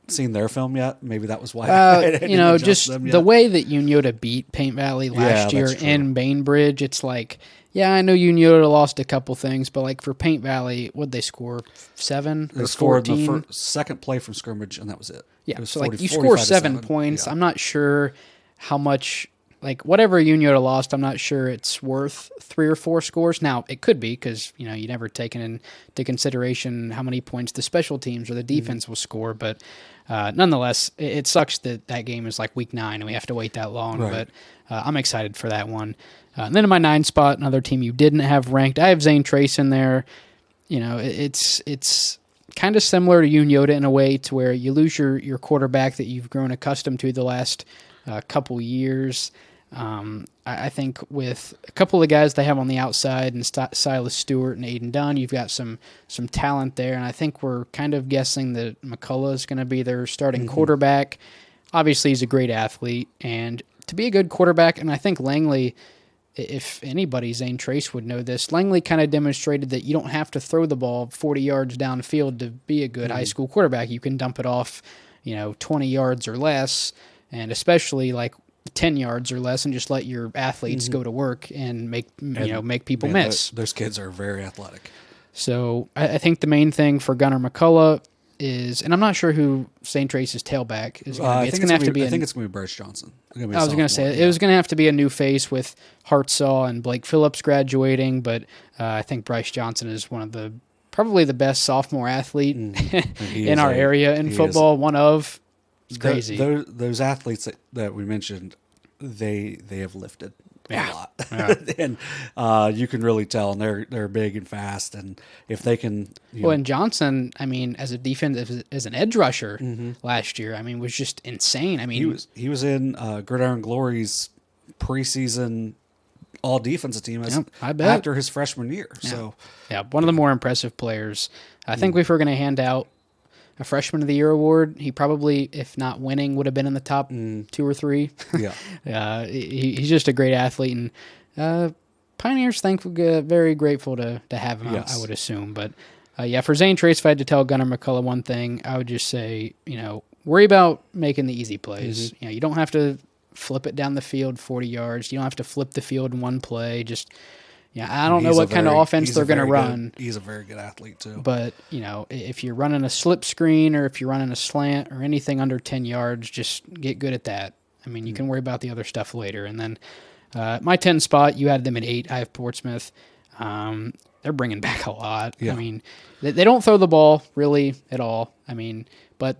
seen their film yet. Maybe that was why I didn't just them yet. The way that Unioto beat Paint Valley last year in Bainbridge, it's like, I know Unioto lost a couple things, but like for Paint Valley, what'd they score? 7 they or scored 14? the second play from scrimmage, and that was it. Yeah, it was so 40, like you score 7 points. Yeah. I'm not sure how much, like whatever Unioto lost, I'm not sure it's worth 3 or 4 scores. Now, it could be because, you never taken into consideration how many points the special teams or the defense will score. But nonetheless, it sucks that game is like week 9 and we have to wait that long. Right. But I'm excited for that one. And then in my 9 spot, another team you didn't have ranked, I have Zane Trace in there. It's kind of similar to Unioto in a way to where you lose your quarterback that you've grown accustomed to the last couple years. I think with a couple of guys they have on the outside and Silas Stewart and Aiden Dunn, you've got some talent there, and I think we're kind of guessing that McCullough is going to be their starting quarterback. Obviously, he's a great athlete, and to be a good quarterback, and I think Langley, if anybody, Zane Trace would know this, Langley kind of demonstrated that you don't have to throw the ball 40 yards downfield to be a good high school quarterback. You can dump it off, 20 yards or less, and especially like 10 yards or less, and just let your athletes go to work and make people miss. Those kids are very athletic. So I think the main thing for Gunnar McCullough is, and I'm not sure who St. Trace's tailback is going to be. It's going to have to be. I think it's going to be Bryce Johnson. I was going to say it was going to have to be a new face with Hartsaw and Blake Phillips graduating, but I think Bryce Johnson is one of probably the best sophomore athlete in our area in football. It's crazy. Those athletes that we mentioned, they have lifted a lot, and you can really tell. And they're big and fast, and if they can, and Johnson, I mean, as a defense, as an edge rusher last year, I mean, was just insane. I mean, he was in Gridiron Glory's preseason all defensive team I bet. after his freshman year. Yeah. So one of the more impressive players. I think if we're going to hand out a Freshman of the Year award, he probably, if not winning, would have been in the top 2 or 3. Yeah, he's just a great athlete, and Pioneers very grateful to have him. Yes. I would assume, but for Zane Trace, if I had to tell Gunnar McCullough one thing, I would just say, worry about making the easy plays. You don't have to flip it down the field 40 yards. You don't have to flip the field in one play. Just I don't know what kind of offense they're going to run. He's a very good athlete too. But, if you're running a slip screen or if you're running a slant or anything under 10 yards, just get good at that. I mean, you can worry about the other stuff later. And then my 10 spot, you had them at 8. I have Portsmouth. They're bringing back a lot. Yeah. I mean, they don't throw the ball really at all. I mean, but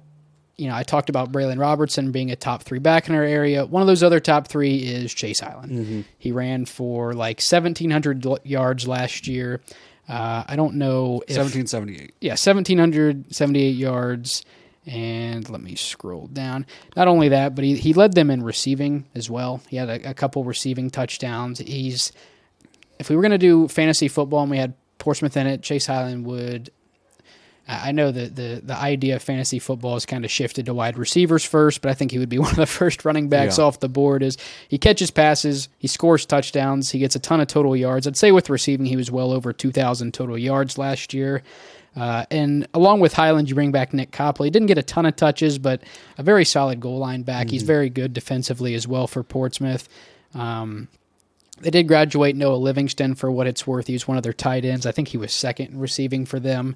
I talked about Braylon Robertson being a top 3 back in our area. One of those other top 3 is Chase Island. He ran for like 1,700 yards last year. I don't know if 1778. Yeah, 1,778 yards. And let me scroll down. Not only that, but he led them in receiving as well. He had a couple receiving touchdowns. If we were going to do fantasy football and we had Portsmouth in it, Chase Island would. I know that the idea of fantasy football has kind of shifted to wide receivers first, but I think he would be one of the first running backs off the board. Is he catches passes, he scores touchdowns, he gets a ton of total yards. I'd say with receiving, he was well over 2,000 total yards last year. And along with Highland, you bring back Nick Copley. He didn't get a ton of touches, but a very solid goal line back. He's very good defensively as well for Portsmouth. They did graduate Noah Livingston for what it's worth. He was one of their tight ends. I think he was second in receiving for them.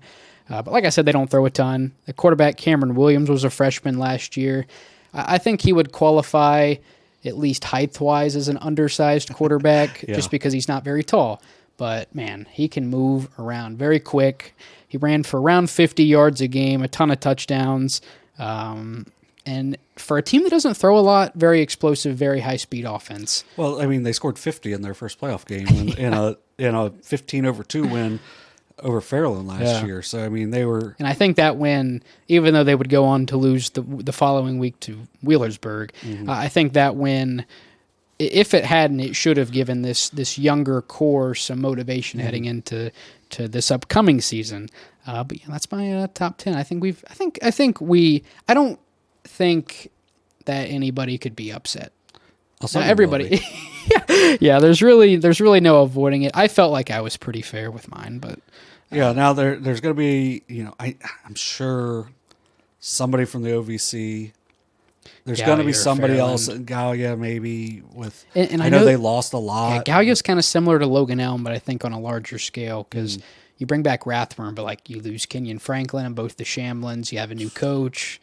But like I said, they don't throw a ton. The quarterback, Cameron Williams, was a freshman last year. I think he would qualify, at least height-wise, as an undersized quarterback just because he's not very tall. But, man, he can move around very quick. He ran for around 50 yards a game, a ton of touchdowns. And for a team that doesn't throw a lot, very explosive, very high-speed offense. Well, I mean, they scored 50 in their first playoff game in a 15-2 win over Fairland last year. So, I mean, they were... And I think that win, even though they would go on to lose the following week to Wheelersburg, I think that win, if it hadn't, it should have given this younger core some motivation heading into this upcoming season. But that's my top 10. I don't think that anybody could be upset. Everybody. There's really no avoiding it. I felt like I was pretty fair with mine, but now there's going to be, I'm sure somebody from the OVC. There's going to be somebody else in Gallia maybe with. And I know they lost a lot. Yeah, Gallia's kind of similar to Logan Elm, but I think on a larger scale because you bring back Rathburn, but like you lose Kenyon Franklin and both the Shamblins. You have a new coach.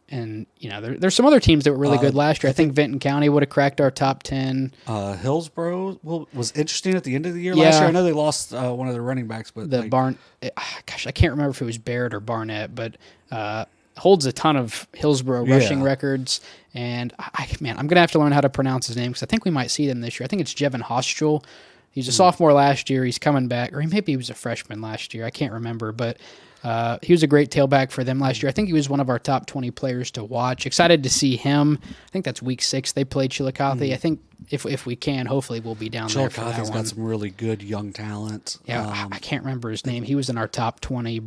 And, there's some other teams that were really good last year. I think Vinton County would have cracked our top 10. Hillsborough was interesting at the end of the year last year. I know they lost one of their running backs. But I can't remember if it was Barrett or Barnett, but holds a ton of Hillsborough rushing records. And, I'm going to have to learn how to pronounce his name because I think we might see them this year. I think it's Jevin Hostral. He's a sophomore last year. He's coming back. Or maybe he was a freshman last year. I can't remember, but... he was a great tailback for them last year. I think he was one of our top 20 players to watch. Excited to see him. I think that's week 6 they played Chillicothe. I think if we can, hopefully we'll be down there for that one. Chillicothe's got some really good young talent. Yeah, I can't remember his name. He was in our top 20.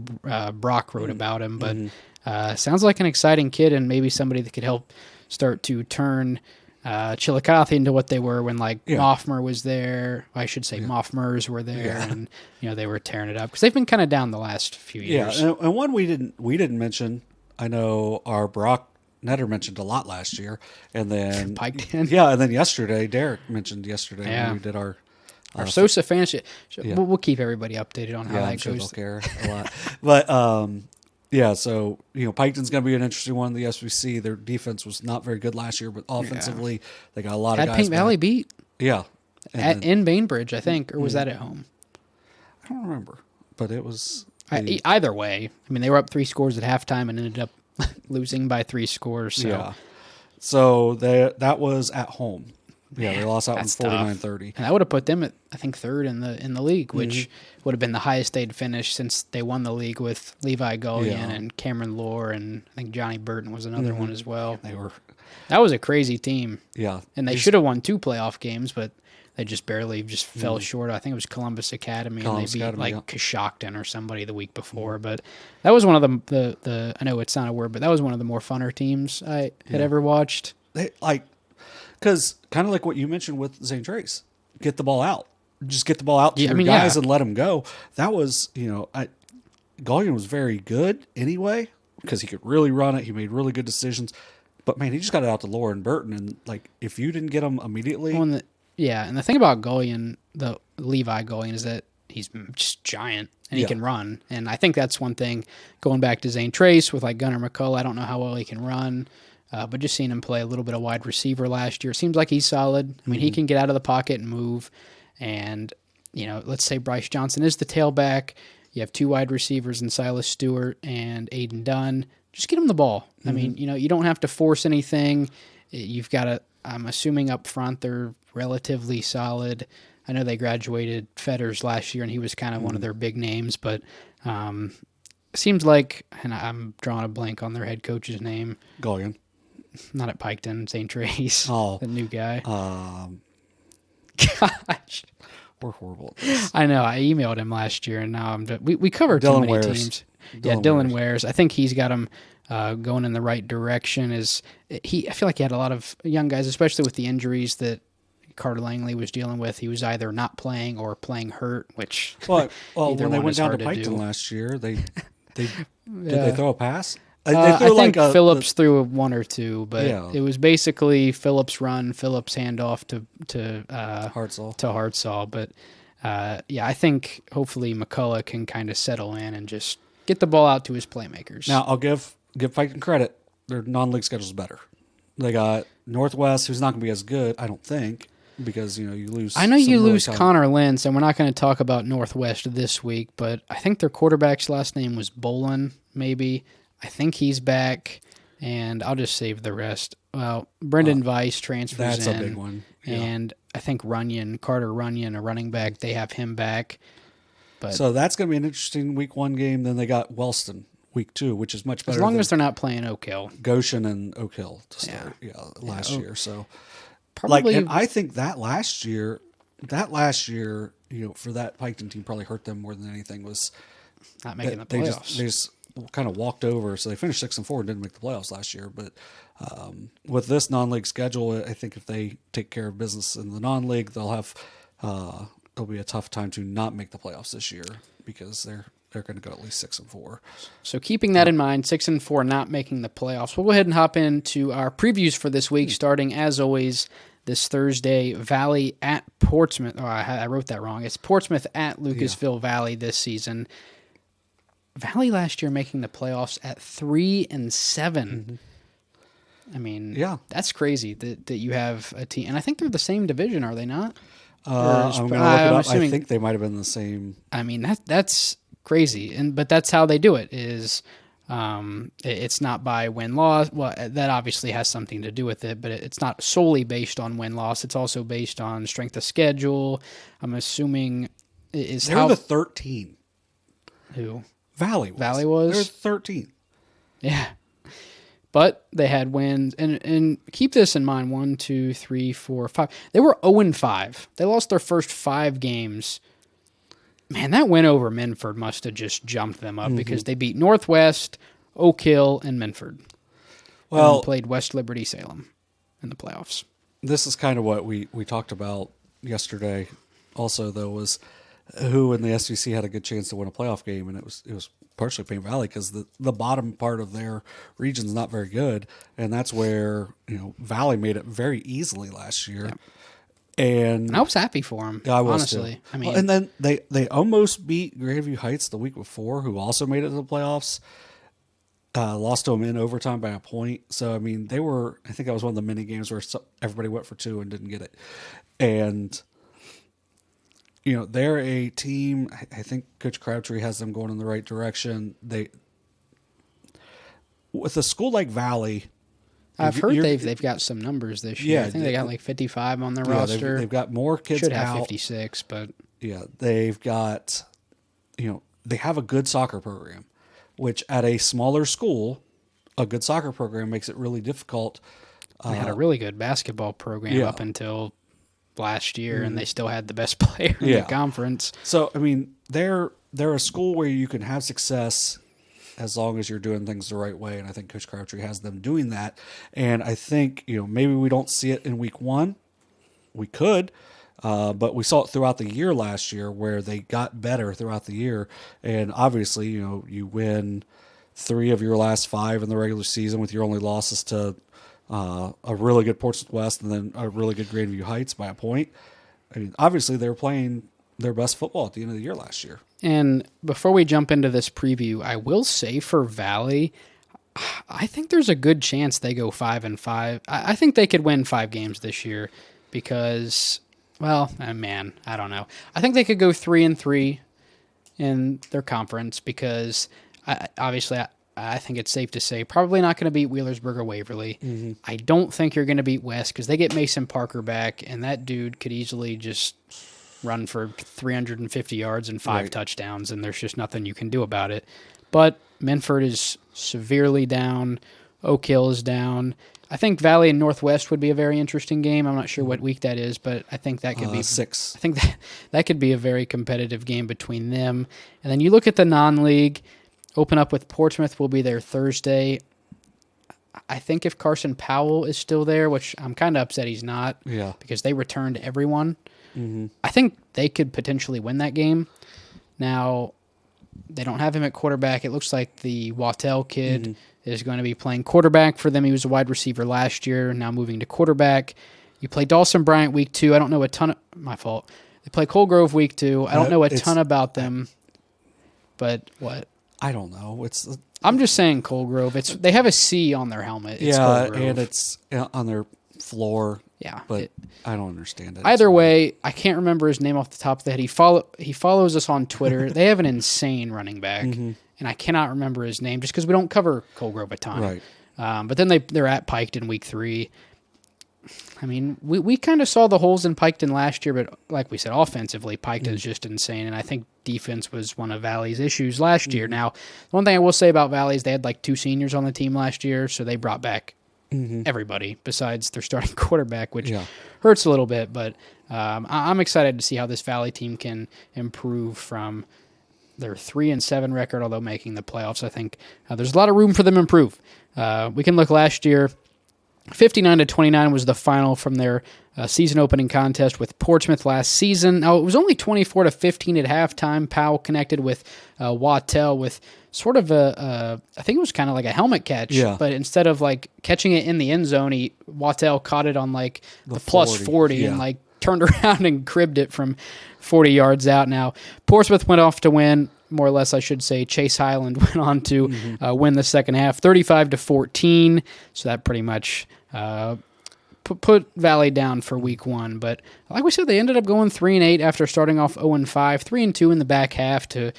Brock wrote about him, but sounds like an exciting kid and maybe somebody that could help start to turn Chillicothe into what they were when Moffmer was there. I should say Moffmers were there, and they were tearing it up because they've been kind of down the last few years. Yeah, and one we didn't mention. I know our Brock Netter mentioned a lot last year, and then Piketon. Yeah, and then yesterday Derek mentioned when we did our SOSA fantasy. We'll keep everybody updated on how that sure goes. They'll care a lot, but. So Piketon's going to be an interesting one. The SVC, their defense was not very good last year, but offensively they got a lot of guys. Had Paint Valley beat. Yeah, in Bainbridge, I think, or was that at home? I don't remember, but it was. Either way, I mean, they were up 3 scores at halftime and ended up losing by 3 scores. So. Yeah, so that was at home. Yeah, they lost out in That's tough. 49-30. And that would have put them at, I think, third in the league, which would have been the highest they'd finished since they won the league with Levi Gullion and Cameron Lohr, and I think Johnny Burton was another one as well. That was a crazy team. Yeah. And they should have won 2 playoff games, but they just barely fell short. I think it was Columbus Academy, and they beat Coshocton or somebody the week before. But that was one of the I know it's not a word, but that was one of the more funner teams I had ever watched. Because kind of like what you mentioned with Zane Trace, get the ball out. Just get the ball out to your guys and let them go. That was, Gullion was very good anyway because he could really run it. He made really good decisions. But, man, he just got it out to Lohr and Burton. And, if you didn't get him immediately. And the thing about Gullion, the Levi Gullion, is that he's just giant and he can run. And I think that's one thing going back to Zane Trace with Gunnar McCullough. I don't know how well he can run. But just seeing him play a little bit of wide receiver last year, seems like he's solid. I mean, he can get out of the pocket and move. And, let's say Bryce Johnson is the tailback. You have 2 wide receivers in Silas Stewart and Aiden Dunn. Just get him the ball. I mean, you don't have to force anything. You've got to, I'm assuming up front they're relatively solid. I know they graduated Fetters last year, and he was kind of one of their big names. But seems like, and I'm drawing a blank on their head coach's name. Gullion. Not at Piketon, St. Trace. Oh. The new guy. Gosh. We're horrible at this. I know. I emailed him last year, and now we covered Dylan too many Wares. teams. Dylan Wares. I think he's got him going in the right direction. I feel like he had a lot of young guys, especially with the injuries that Carter Langley was dealing with. He was either not playing or playing hurt, which when they went down to Piketon last year, did they throw a pass? I think Phillips threw 1 or 2, but it was basically Phillips run, Phillips handoff to Hartzell. But I think hopefully McCullough can kind of settle in and just get the ball out to his playmakers. Now I'll give Piketon credit; their non-league schedule's better. They got Northwest, who's not going to be as good, I don't think, because you lose. I know you lose Connor Lentz, and we're not going to talk about Northwest this week, but I think their quarterback's last name was Bolin, maybe. I think he's back, and I'll just save the rest. Well, Brendan Weiss transfers in. That's a big one. Yeah. And I think Carter Runyon, a running back, they have him back. But so that's going to be an interesting week 1 game. Then they got Wellston week 2, which is much better. As long as they're not playing Oak Hill. Goshen and Oak Hill to start last year. So probably, and I think that last year, for that Piketon team probably hurt them more than anything was not making the playoffs. They just kind of walked over. So they finished 6-4 and didn't make the playoffs last year. But with this non-league schedule, I think if they take care of business in the non-league, they'll have it'll be a tough time to not make the playoffs this year because they're going to go at least 6-4. So keeping that in mind, 6-4 not making the playoffs. We'll go ahead and hop into our previews for this week, starting as always this Thursday. Valley at Portsmouth. Oh, I wrote that wrong. It's Portsmouth at Lucasville Valley this season. Valley last year making the playoffs at 3-7. I mean, that's crazy that you have a team, and I think they're the same division, are they not? I'm going to look it up. I think they might have been the same. I mean, that's crazy, but that's how they do it. Is it's not by win-loss. Well, that obviously has something to do with it, but it's not solely based on win-loss. It's also based on strength of schedule. I'm assuming they were the 13. Who? Valley was. Valley was? They were 13. Yeah. But they had wins. And keep this in mind. 1, 2, 3, 4, 5. They were 0-5. They lost their first 5 games. Man, that win over Minford must have just jumped them up because they beat Northwest, Oak Hill, and Minford. And played West Liberty Salem in the playoffs. This is kind of what we talked about yesterday also, though, was who in the SVC had a good chance to win a playoff game, and it was partially Payne Valley because the bottom part of their region is not very good, and that's where Valley made it very easily last year. Yep. And I was happy for him. I was honestly. Too. I mean, and then they almost beat Grandview Heights the week before, who also made it to the playoffs. Lost to them in overtime by a point. So I mean, they were. I think that was one of the mini games where everybody went for 2 and didn't get it, and. They're a team. I think Coach Crabtree has them going in the right direction. With a school like Valley, I've heard they've got some numbers this year. I think they got like 55 on their roster. They've got more kids Should out. have 56, but yeah, they've got, they have a good soccer program, which at a smaller school, a good soccer program makes it really difficult. They had a really good basketball program up until last year, and they still had the best player in the conference. So, I mean, they're a school where you can have success as long as you're doing things the right way, and I think Coach Crabtree has them doing that. And I think, maybe we don't see it in week 1. We could, but we saw it throughout the year last year where they got better throughout the year. And obviously, you win 3 of your last 5 in the regular season with your only losses to a really good Portsmouth West and then a really good Grandview Heights by a point. I mean, obviously, they were playing their best football at the end of the year last year. And before we jump into this preview, I will say for Valley, I think there's a good chance they go 5-5. I think they could win 5 games this year because, well, man, I don't know. I think they could go 3-3 in their conference because obviously I think it's safe to say probably not going to beat Wheelersburg or Waverly. Mm-hmm. I don't think you're going to beat West because they get Mason Parker back, and that dude could easily just run for 350 yards and 5 touchdowns, and there's just nothing you can do about it. But Minford is severely down. Oak Hill is down. I think Valley and Northwest would be a very interesting game. I'm not sure what week that is, but I think that could be 6. I think that could be a very competitive game between them. And then you look at the non-league. Open up with Portsmouth will be there Thursday. I think if Carson Powell is still there, which I'm kind of upset he's not, because they returned everyone. Mm-hmm. I think they could potentially win that game. Now, they don't have him at quarterback. It looks like the Wattell kid is going to be playing quarterback for them. He was a wide receiver last year, now moving to quarterback. You play Dawson Bryant week 2. I don't know a ton of... My fault. They play Colegrove week 2. I don't know a ton about them, but what? I don't know. I'm just saying Colegrove. They have a C on their helmet. It's Colegrove. And it's on their floor. Yeah, but I don't understand it. Either way, I can't remember his name off the top of the head. He follows us on Twitter. They have an insane running back, and I cannot remember his name just because we don't cover Colegrove a ton. Right. But then they're at Piketon week 3. I mean, we kind of saw the holes in Piketon last year, but like we said, offensively, Piketon is just insane, and I think defense was one of Valley's issues last year. Now, one thing I will say about Valley is they had like 2 seniors on the team last year, so they brought back everybody besides their starting quarterback, which hurts a little bit, but I'm excited to see how this Valley team can improve from their 3-7 record, although making the playoffs. I think there's a lot of room for them to improve. We can look last year. 59-29 was the final from their season opening contest with Portsmouth last season. Now, it was only 24-15 at halftime. Powell connected with Wattell with sort of I think it was kind of like a helmet catch, but instead of like catching it in the end zone, Wattell caught it on like the plus 40 and like turned around and cribbed it from 40 yards out. Now, Portsmouth went off to win. More or less, I should say, Chase Highland went on to win the second half, 35-14. So that pretty much put Valley down for week 1. But like we said, they ended up going 3-8 after starting off 0-5, 3-2 in the back half to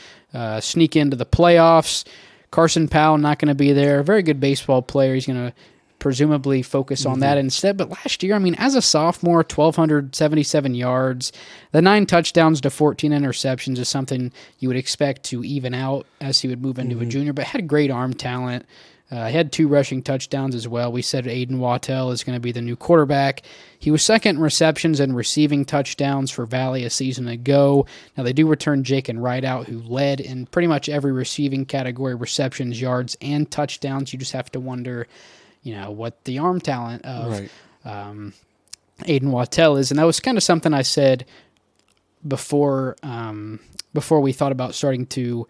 sneak into the playoffs. Carson Powell not going to be there. Very good baseball player. He's going to presumably focus on that instead. But last year, I mean, as a sophomore, 1,277 yards, the 9 touchdowns to 14 interceptions is something you would expect to even out as he would move into a junior, but had great arm talent. He had 2 rushing touchdowns as well. We said Aiden Wattell is going to be the new quarterback. He was second in receptions and receiving touchdowns for Valley a season ago. Now, they do return Jake and Rideout, who led in pretty much every receiving category, receptions, yards, and touchdowns. You just have to wonder, what the arm talent of Aiden Wattell is. And that was kind of something I said before we thought about starting to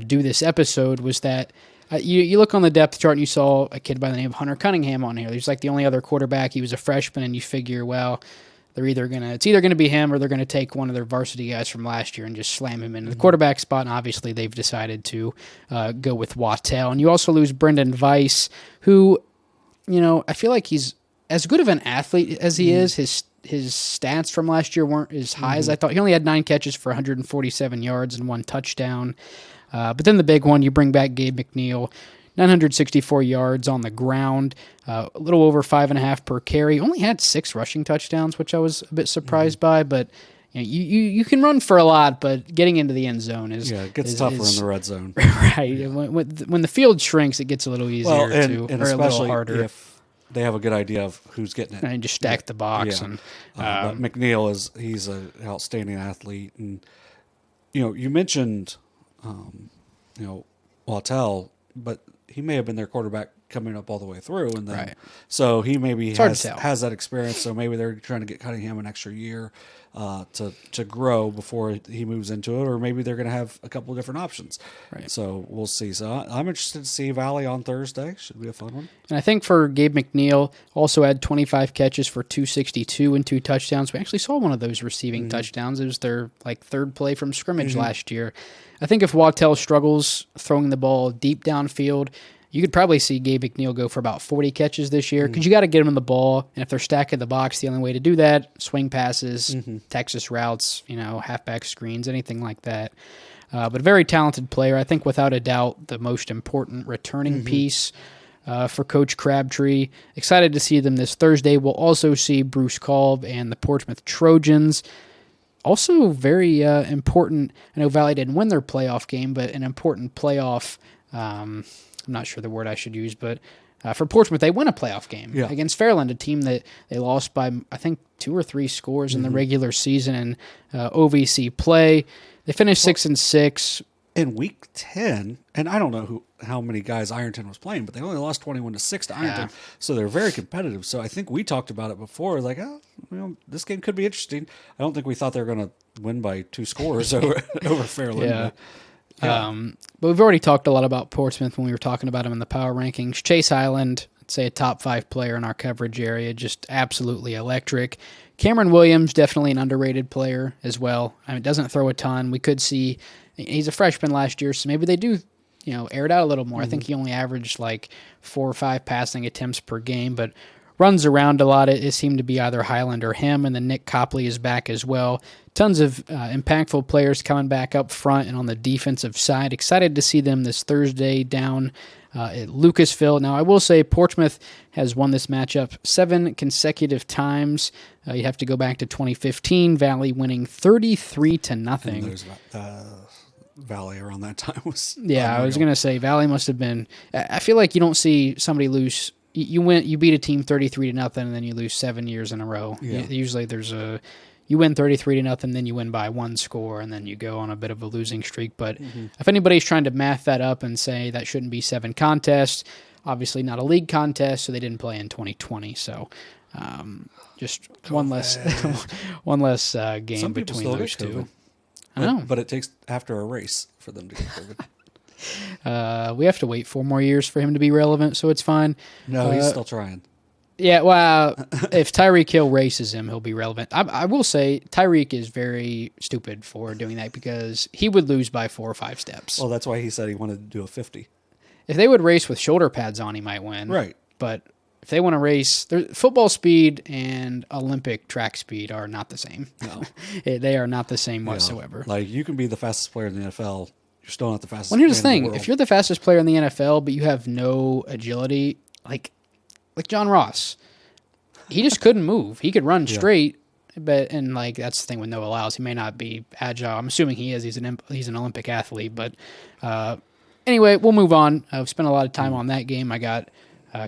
do this episode, was that you look on the depth chart and you saw a kid by the name of Hunter Cunningham on here. He's like the only other quarterback. He was a freshman, and you figure, well, it's either gonna be him or they're gonna take one of their varsity guys from last year and just slam him into the quarterback spot. And obviously, they've decided to go with Wattell. And you also lose Brendan Weiss, who, I feel like he's as good of an athlete as he is. His stats from last year weren't as high as I thought. He only had 9 catches for 147 yards and 1 touchdown. But then the big one, you bring back Gabe McNeil. 964 yards on the ground, a little over 5.5 per carry. Only had 6 rushing touchdowns, which I was a bit surprised by, but you can run for a lot, but getting into the end zone is... Yeah, it gets tougher in the red zone. Right. When the field shrinks, it gets a little easier and or a little harder. If they have a good idea of who's getting it. And just stack the box. Yeah. And But McNeil he's an outstanding athlete. And, you mentioned, Waddell, but he may have been their quarterback coming up all the way through. And then, so he maybe has that experience. So maybe they're trying to get Cunningham an extra year to grow before he moves into it, or maybe they're going to have a couple of different options. Right. So we'll see. So I'm interested to see Valley on Thursday. Should be a fun one. And I think for Gabe McNeil, also had 25 catches for 262 and 2 touchdowns. We actually saw one of those receiving touchdowns. It was their third play from scrimmage last year. I think if Waddell struggles throwing the ball deep downfield, you could probably see Gabe McNeil go for about 40 catches this year because you got to get him the ball. And if they're stacking the box, the only way to do that, swing passes, Texas routes, halfback screens, anything like that. But a very talented player. I think without a doubt the most important returning piece for Coach Crabtree. Excited to see them this Thursday. We'll also see Bruce Kolb and the Portsmouth Trojans. Also very important. I know Valley didn't win their playoff game, but an important playoff I'm not sure the word I should use, but for Portsmouth, they won a playoff game against Fairland, a team that they lost by, I think, 2 or 3 scores in the regular season in OVC play. They finished 6-6. In week 10, and I don't know how many guys Ironton was playing, but they only lost 21-6 to Ironton, so they're very competitive. So I think we talked about it before, this game could be interesting. I don't think we thought they were going to win by 2 scores over Fairland. Yeah. But we've already talked a lot about Portsmouth when we were talking about them in the power rankings. Chase Highland, I'd say a top 5 player in our coverage area, just absolutely electric. Cameron Williams, definitely an underrated player as well. I mean, doesn't throw a ton. We could see he's a freshman last year, so maybe they do, air it out a little more. I think he only averaged 4 or 5 passing attempts per game, but runs around a lot. It seemed to be either Highland or him, and then Nick Copley is back as well. Tons of impactful players coming back up front and on the defensive side. Excited to see them this Thursday down at Lucasville. Now, I will say Portsmouth has won this matchup 7 consecutive times. You have to go back to 2015, Valley winning 33-0. Valley around that time was... Yeah, I was going to say Valley must have been... I feel like you don't see somebody lose... You beat a team 33-0, and then you lose 7 years in a row. Yeah. Usually there's you win 33-0, then you win by 1 score, and then you go on a bit of a losing streak. But if anybody's trying to math that up and say that shouldn't be 7 contests, obviously not a league contest, so they didn't play in 2020. So just one less game Some between those two. I know, but it takes after a race for them to get COVID. We have to wait 4 more years for him to be relevant, so it's fine. No, he's still trying. Yeah, well, if Tyreek Hill races him, he'll be relevant. I will say Tyreek is very stupid for doing that because he would lose by 4 or 5 steps. Well, that's why he said he wanted to do a 50. If they would race with shoulder pads on, he might win. Right. But if they want to race, football speed and Olympic track speed are not the same. No. They are not the same whatsoever. You can be the fastest player in the NFL. You're still not the fastest player in the world. Well, here's the thing. If you're the fastest player in the NFL, but you have no agility, like John Ross, he just couldn't move. He could run straight, but that's the thing with Noah Lyles. He may not be agile. I'm assuming he is. He's an Olympic athlete. But anyway, we'll move on. I've spent a lot of time on that game. I got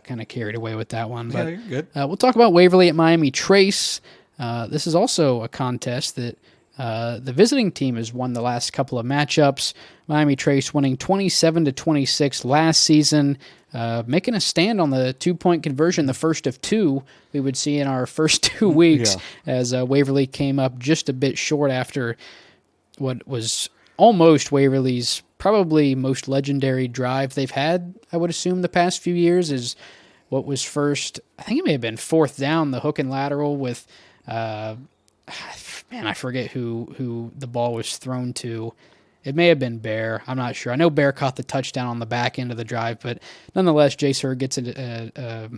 kind of carried away with that one. But, yeah, you're good. We'll talk about Waverly at Miami Trace. This is also a contest that the visiting team has won the last couple of matchups. Miami Trace winning 27-26 last season, making a stand on the 2-point conversion, the first of 2 we would see in our first 2 weeks, as Waverly came up just a bit short after what was almost Waverly's probably most legendary drive they've had, I would assume, the past few years, is what was first, I think it may have been 4th down, the hook and lateral with... I forget who the ball was thrown to. It may have been Bear. I'm not sure. I know Bear caught the touchdown on the back end of the drive, but nonetheless, Jaser gets a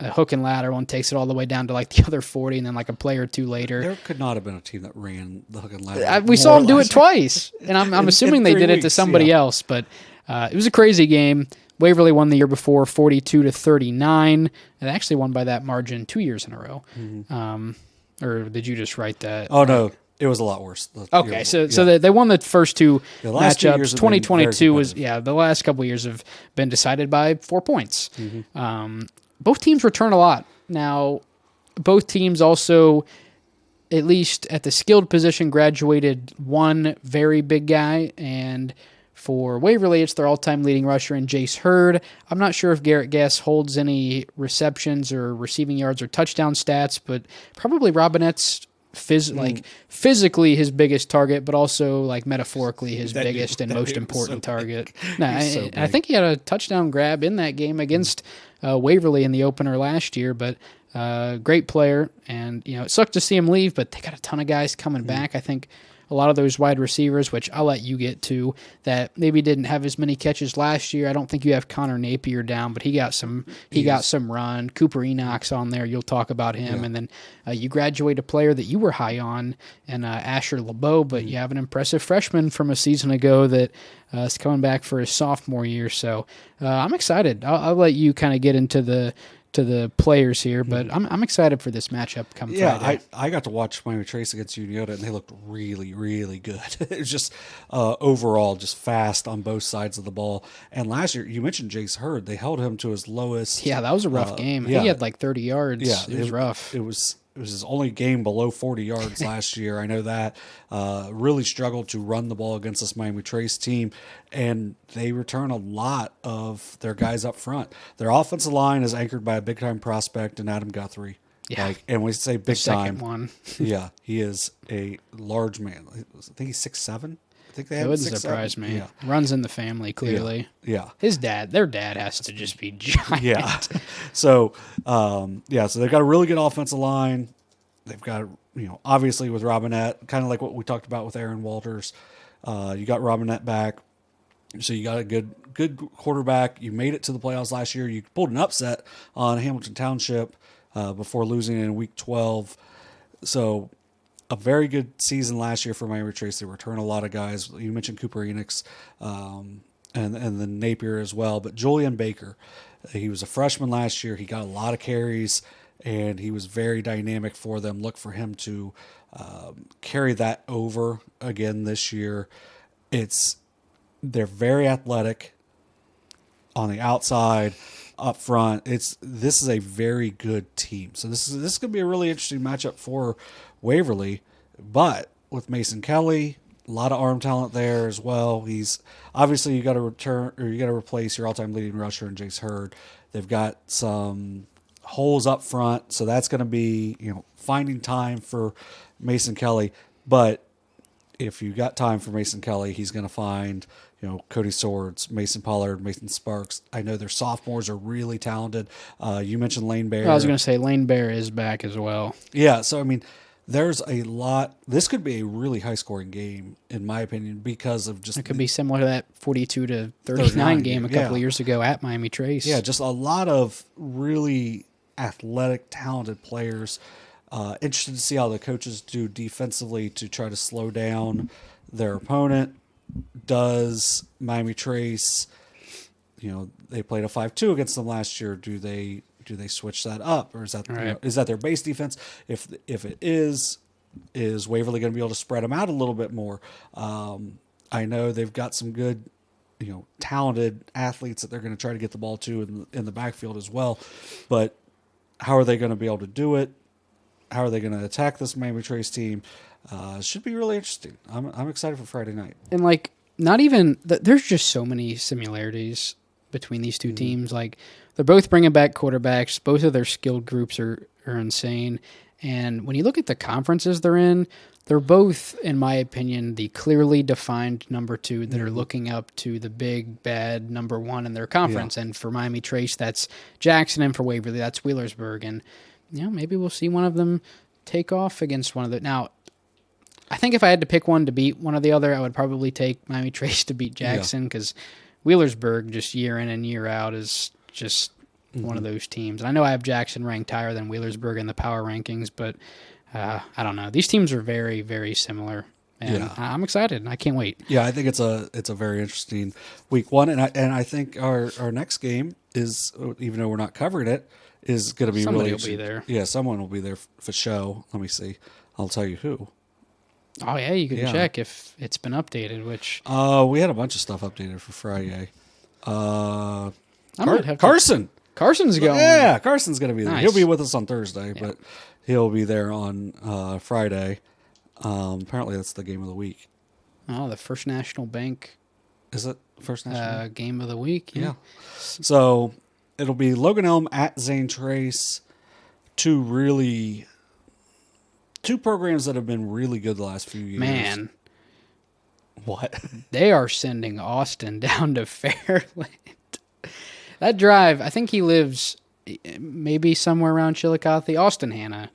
hook and lateral and takes it all the way down to the other 40, and then a play or 2 later. There could not have been a team that ran the hook and lateral. We saw him do it twice, and I'm assuming they did it to somebody else, but it was a crazy game. Waverly won the year before 42-39, and actually won by that margin 2 years in a row. Or did you just write that? Oh, no. It was a lot worse. Okay, so they won the first two last 2 years matchups. 2022 was, the last couple of years have been decided by 4 points. Both teams return a lot. Now, both teams also, at least at the skilled position, graduated one very big guy, and for Waverly, it's their all-time leading rusher in Jace Hurd. I'm not sure if Garrett Guess holds any receptions or receiving yards or touchdown stats, but probably Robinette's physically his biggest target, but also like metaphorically his biggest and most important target. I think he had a touchdown grab in that game against Waverly in the opener last year, but great player. And it sucked to see him leave, but they got a ton of guys coming back. I think a lot of those wide receivers, which I'll let you get to, that maybe didn't have as many catches last year. I don't think you have Connor Napier down, but he got some run. Cooper Enoch's on there. You'll talk about him. And then you graduate a player that you were high on, and Asher LeBeau, but you have an impressive freshman from a season ago that is coming back for his sophomore year. So I'm excited. I'll let you kind of get into the players here, but I'm excited for this matchup come Friday. I got to watch Miami Trace against Unioto, and they looked really, really good. It was just overall just fast on both sides of the ball. And last year, you mentioned Jace Hurd. They held him to his lowest. Yeah, that was a rough game. He had like 30 yards. Yeah, it was rough. It was his only game below 40 yards last year. I know that. Really struggled to run the ball against this Miami Trace team, and they return a lot of their guys up front. Their offensive line is anchored by a big-time prospect in Adam Guthrie. Yeah. And we say big time. Second one. Yeah, he is a large man. I think he's 6'7". I think they have. It wouldn't surprise me. Yeah. Runs in the family, clearly. Yeah. Their dad has to just be giant. Yeah. So, so they've got a really good offensive line. They've got, obviously with Robinette, kind of like what we talked about with Aaron Walters. You got Robinette back. So you got a good quarterback. You made it to the playoffs last year. You pulled an upset on Hamilton Township before losing in week 12. So a very good season last year for Miami Trace. They return a lot of guys. You mentioned Cooper Enochs and then Napier as well. But Julian Baker, he was a freshman last year. He got a lot of carries, and he was very dynamic for them. Look for him to carry that over again this year. They're very athletic on the outside, up front. This is a very good team. So this is going to be a really interesting matchup for Waverly, but with Mason Kelly, a lot of arm talent there as well. He's obviously you got to replace your all-time leading rusher in Jace Hurd. They've got some holes up front, so that's going to be finding time for Mason Kelly. But if you got time for Mason Kelly, he's going to find Cody Swords, Mason Pollard, Mason Sparks. I know their sophomores are really talented. You mentioned Lane Bear. I was going to say Lane Bear is back as well. Yeah, so there's a lot. This could be a really high-scoring game, in my opinion, because of just. It could be similar to that 42-39 game a couple of years ago at Miami Trace. Yeah, just a lot of really athletic, talented players. Interested to see how the coaches do defensively to try to slow down their opponent. Does Miami Trace, they played a 5-2 against them last year. Do they switch that up, or is that is that their base defense? If it is Waverly going to be able to spread them out a little bit more? I know they've got some good, talented athletes that they're going to try to get the ball to in the backfield as well. But how are they going to be able to do it? How are they going to attack this Miami Trace team? Should be really interesting. I'm excited for Friday night. And there's just so many similarities between these two teams. Like, they're both bringing back quarterbacks. Both of their skilled groups are insane. And when you look at the conferences they're in, they're both, in my opinion, the clearly defined number two that are looking up to the big, bad number one in their conference. Yeah. And for Miami Trace, that's Jackson, and for Waverly, that's Wheelersburg. And maybe we'll see one of them take off against one of the. Now, I think if I had to pick one to beat one or the other, I would probably take Miami Trace to beat Jackson, because Wheelersburg, just year in and year out, is just one of those teams. And I know I have Jackson ranked higher than Wheelersburg in the power rankings, but I don't know. These teams are very, very similar. And Yeah. I'm excited. I can't wait. Yeah, I think it's a very interesting week one, and I think our next game is, even though we're not covering it, is going to be Somebody really will be there. Yeah, someone will be there for show. Let me see. I'll tell you who. Oh yeah, you can Yeah. check if it's been updated. Which We had a bunch of stuff updated for Friday. I might have Carson. Carson's going. Yeah, Carson's going to be there. Nice. He'll be with us on Thursday, but he'll be there on Friday. Apparently, that's the game of the week. Oh, the First National Bank Is it First National? game of the week. Yeah. So it'll be Logan Elm at Zane Trace. Two programs that have been really good the last few years. Man, What? they are sending Austin down to Fairland. That drive, I think he lives maybe somewhere around Chillicothe, Austin, Hannah.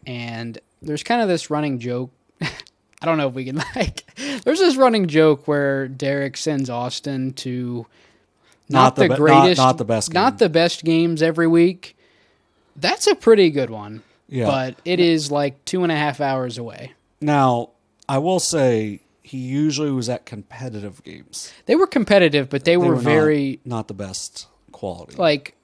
And there's kind of this running joke. I don't know if we can there's this running joke where Derek sends Austin to not the greatest, not the best, not the best games every week. That's a pretty good one. Yeah. But it is like 2.5 hours away. Now, I will say he usually was at competitive games. They were competitive, but they were very not the best quality. like,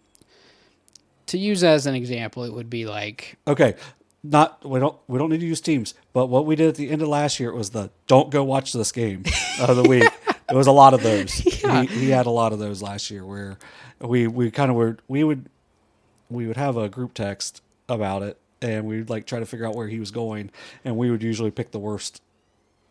to use as an example, it would be like, Okay, we don't need to use teams, but what we did at the end of last year was the don't go watch this game of the week. It was a lot of those. Yeah. He had a lot of those last year where we would have a group text about it, and we'd like try to figure out where he was going, and we would usually pick the worst,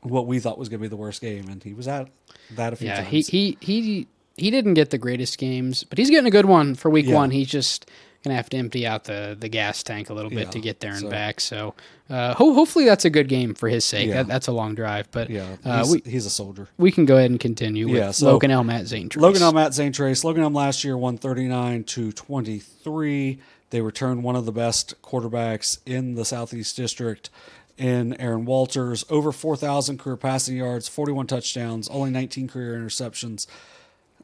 what we thought was going to be the worst game, and he was at that a few times. he didn't get the greatest games, but he's getting a good one for week one. He's just gonna have to empty out the gas tank a little bit to get there and back. So hopefully that's a good game for his sake. Yeah. That's a long drive, but he's a soldier. we can go ahead and continue with Logan Elm at Zane Trace. Logan Elm at Zane Trace. Logan Elm last year won 39-23. They returned one of the best quarterbacks in the Southeast District in Aaron Walters. Over 4,000 career passing yards, 41 touchdowns, only 19 career interceptions.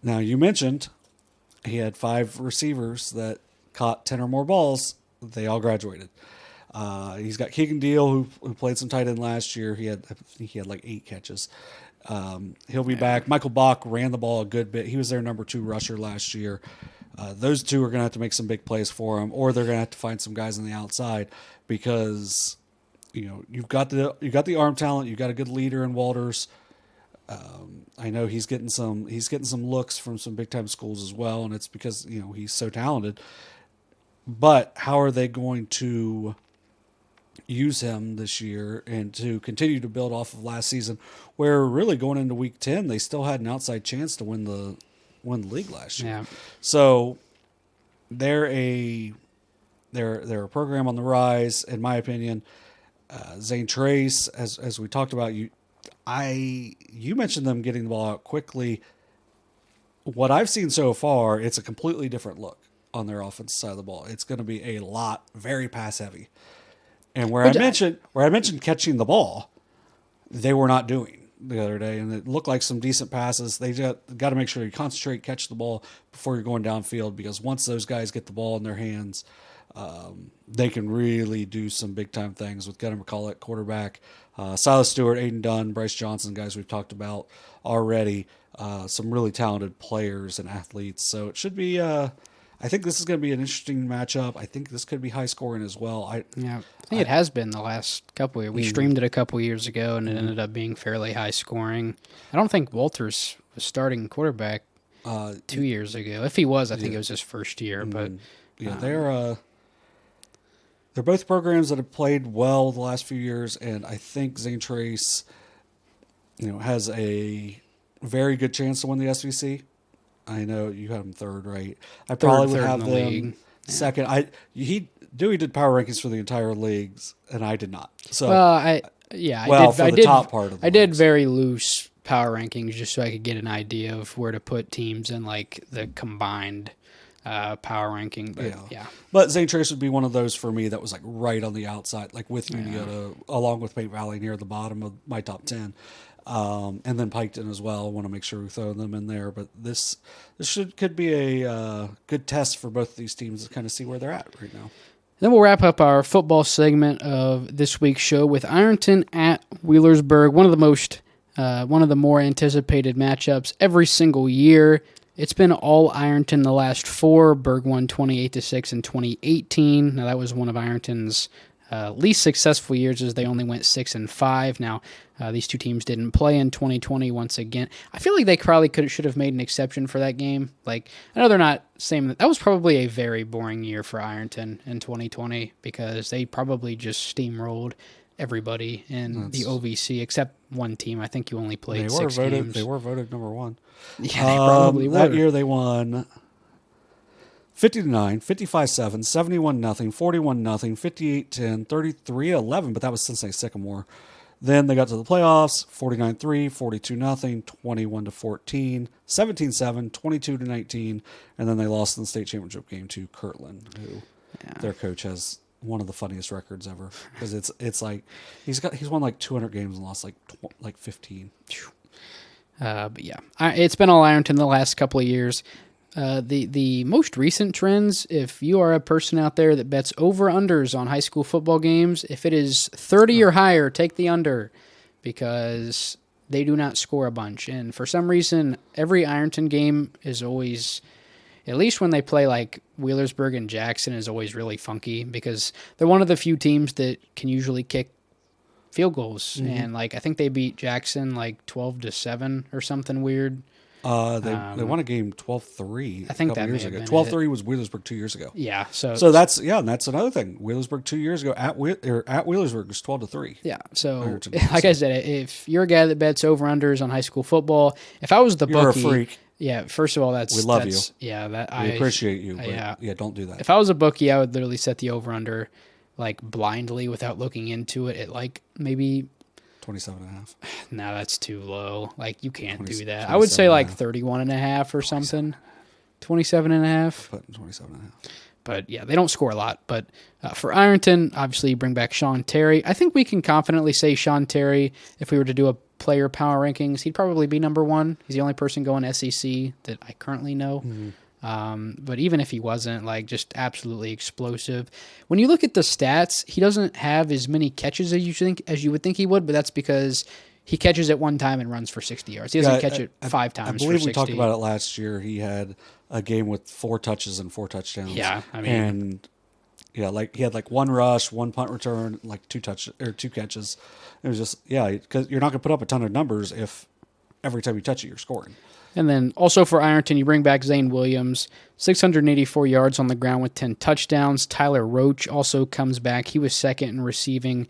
Now, you mentioned he had 5 receivers that caught 10 or more balls. They all graduated. He's got Keegan Deal, who played some tight end last year. I think he had like 8 catches. He'll be back. Michael Bach ran the ball a good bit. He was their number 2 rusher last year. Those two are going to have to make some big plays for him, or they're going to have to find some guys on the outside because you've got the arm talent. You've got a good leader in Walters. I know he's getting some looks from some big time schools as well, and it's because he's so talented. But how are they going to use him this year and to continue to build off of last season, where really going into week 10 they still had an outside chance to win the league last year. Yeah. So they're a program on the rise, in my opinion. Zane Trace, as we talked about, you mentioned them getting the ball out quickly. What I've seen so far, it's a completely different look on their offensive side of the ball. It's going to be very pass heavy. And where I mentioned catching the ball, they were not doing the other day, and it looked like some decent passes. They got to make sure you concentrate, catch the ball before you're going downfield, because once those guys get the ball in their hands, they can really do some big time things with Gunnar McCullough at quarterback, Silas Stewart, Aiden Dunn, Bryce Johnson, guys we've talked about already. Some really talented players and athletes. So it should be. I think this is going to be an interesting matchup. I think this could be high scoring as well. I think it has been the last couple of years. We streamed it a couple of years ago, and it ended up being fairly high scoring. I don't think Walters was starting quarterback 2 years ago. If he was, I think it was his first year. But they're both programs that have played well the last few years, and I think Zane Trace, has a very good chance to win the SVC. I know you had them third, right? I probably would have them league. second. Dewey did power rankings for the entire leagues, and I did not. So I did top part of the I did leagues. very loose power rankings just so I could get an idea of where to put teams in like the combined power ranking. But But Zane Trace would be one of those for me that was like right on the outside, like with Unioto, along with Paint Valley near the bottom of my top 10. And then Piketon as well. I want to make sure we throw them in there. But could be a good test for both of these teams to kind of see where they're at right now. Then we'll wrap up our football segment of this week's show with Ironton at Wheelersburg, one of the more anticipated matchups every single year. It's been all Ironton the last 4. Berg won 28-6 in 2018. Now that was one of Ironton's least successful years, as they only went 6-5. Now these two teams didn't play in 2020 once again. I feel like they probably should have made an exception for that game. Like, I know they're not saying that was probably a very boring year for Ironton in 2020 because they probably just steamrolled everybody in the OVC except one team. I think you only played 6 games. They were voted number 1. Yeah, they probably were. That year they won 50-9, 55-7, 71-0, 41-0, 58-10, 33-11, but that was Cincinnati Sycamore. Then they got to the playoffs, 49-3, 42-0, 21-14, 17-7, 22-19, and then they lost in the state championship game to Kirtland, who their coach has one of the funniest records ever, because it's like he's won like 200 games and lost like 15. But yeah, it's been all Ironton the last couple of years. The most recent trends, if you are a person out there that bets over-unders on high school football games, if it is 30 or higher, take the under, because they do not score a bunch. And for some reason, every Ironton game is always, at least when they play like Wheelersburg and Jackson, is always really funky, because they're one of the few teams that can usually kick field goals. Mm-hmm. And like I think they beat Jackson like 12-7 or something weird. They won a game 12-3. I think a couple that years may have ago. been 12-3 was Wheelersburg 2 years ago. Yeah, so that's another thing. Wheelersburg 2 years ago at Wheelersburg was 12-3. Yeah, so like I said, if you're a guy that bets over unders on high school football, if I was the bookie, you're a freak. Yeah, first of all, we love you. Yeah, we appreciate you. But yeah, don't do that. If I was a bookie, I would literally set the over under like blindly without looking into it at like maybe 27.5. No, that's too low. Like, you can't do that. I would say like 31.5 or something. 27.5. Put 27.5. But yeah, they don't score a lot. But for Ironton, obviously you bring back Shaun Terry. I think we can confidently say Shaun Terry, if we were to do a player power rankings, he'd probably be number 1. He's the only person going SEC that I currently know. Mm-hmm. But even if he wasn't, like, just absolutely explosive. When you look at the stats, he doesn't have as many catches as you would think he would, but that's because he catches it one time and runs for 60 yards. He doesn't catch it 5 times for 60. I believe we talked about it last year. He had a game with 4 touches and 4 touchdowns. Yeah, I mean, and yeah, like he had like 1 rush, 1 punt return, like 2 catches. It was just because you're not going to put up a ton of numbers if every time you touch it you're scoring. And then also for Ironton, you bring back Zane Williams, 684 yards on the ground with 10 touchdowns. Tyler Roach also comes back. He was second in receiving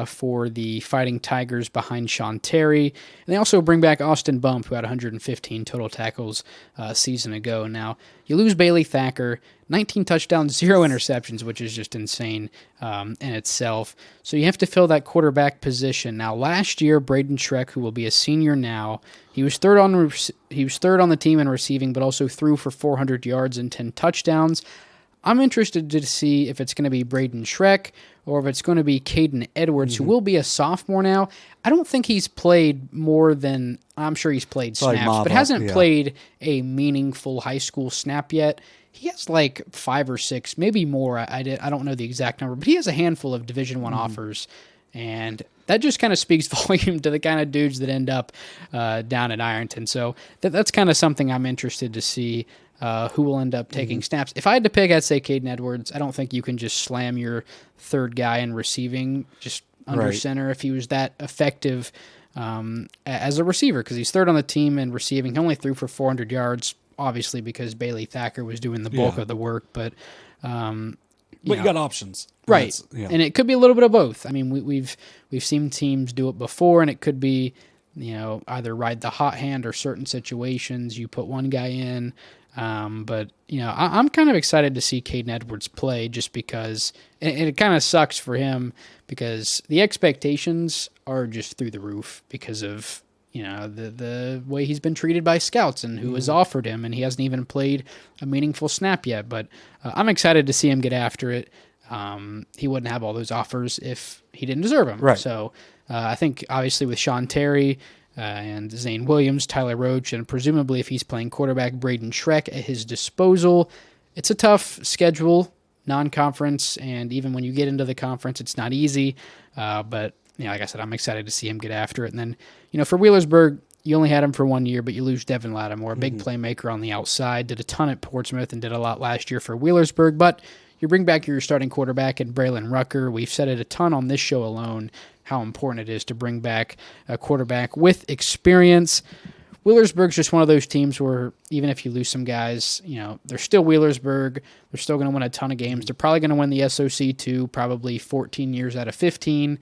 for the Fighting Tigers behind Shaun Terry. And they also bring back Austin Bump, who had 115 total tackles a season ago. Now, you lose Bailey Thacker, 19 touchdowns, 0 interceptions, which is just insane in itself. So you have to fill that quarterback position. Now, last year, Braden Schreck, who will be a senior now, he was third on the team in receiving, but also threw for 400 yards and 10 touchdowns. I'm interested to see if it's going to be Braden Schreck or if it's going to be Caden Edwards, who will be a sophomore now. I don't think he's played more than, I'm sure he's played snaps, but hasn't played a meaningful high school snap yet. He has like 5 or 6, maybe more. I don't know the exact number, but he has a handful of Division I offers, and that just kind of speaks volume to the kind of dudes that end up down at Ironton. So that's kind of something I'm interested to see. Who will end up taking snaps. If I had to pick, I'd say Caden Edwards. I don't think you can just slam your third guy in receiving just under center if he was that effective as a receiver, because he's third on the team in receiving. He only threw for 400 yards, obviously because Bailey Thacker was doing the bulk of the work. But you got options. Right. And it could be a little bit of both. I mean, we've seen teams do it before, and it could be, either ride the hot hand or certain situations. You put one guy in. But I'm kind of excited to see Caden Edwards play, just because, and it kind of sucks for him because the expectations are just through the roof because of, the way he's been treated by scouts and who has offered him, and he hasn't even played a meaningful snap yet. But I'm excited to see him get after it. He wouldn't have all those offers if he didn't deserve them. Right. So I think obviously with Shaun Terry, and Zane Williams, Tyler Roach, and presumably if he's playing quarterback, Braden Schreck at his disposal. It's a tough schedule non-conference, and even when you get into the conference, it's not easy. But like I said, I'm excited to see him get after it. And then, for Wheelersburg, you only had him for 1 year, but you lose Devin Lattimore, a big playmaker on the outside, did a ton at Portsmouth and did a lot last year for Wheelersburg. But you bring back your starting quarterback in Braylon Rucker. We've said it a ton on this show alone, how important it is to bring back a quarterback with experience. Wheelersburg's just one of those teams where even if you lose some guys, they're still Wheelersburg. They're still going to win a ton of games. They're probably going to win the SOC too, probably 14 years out of 15.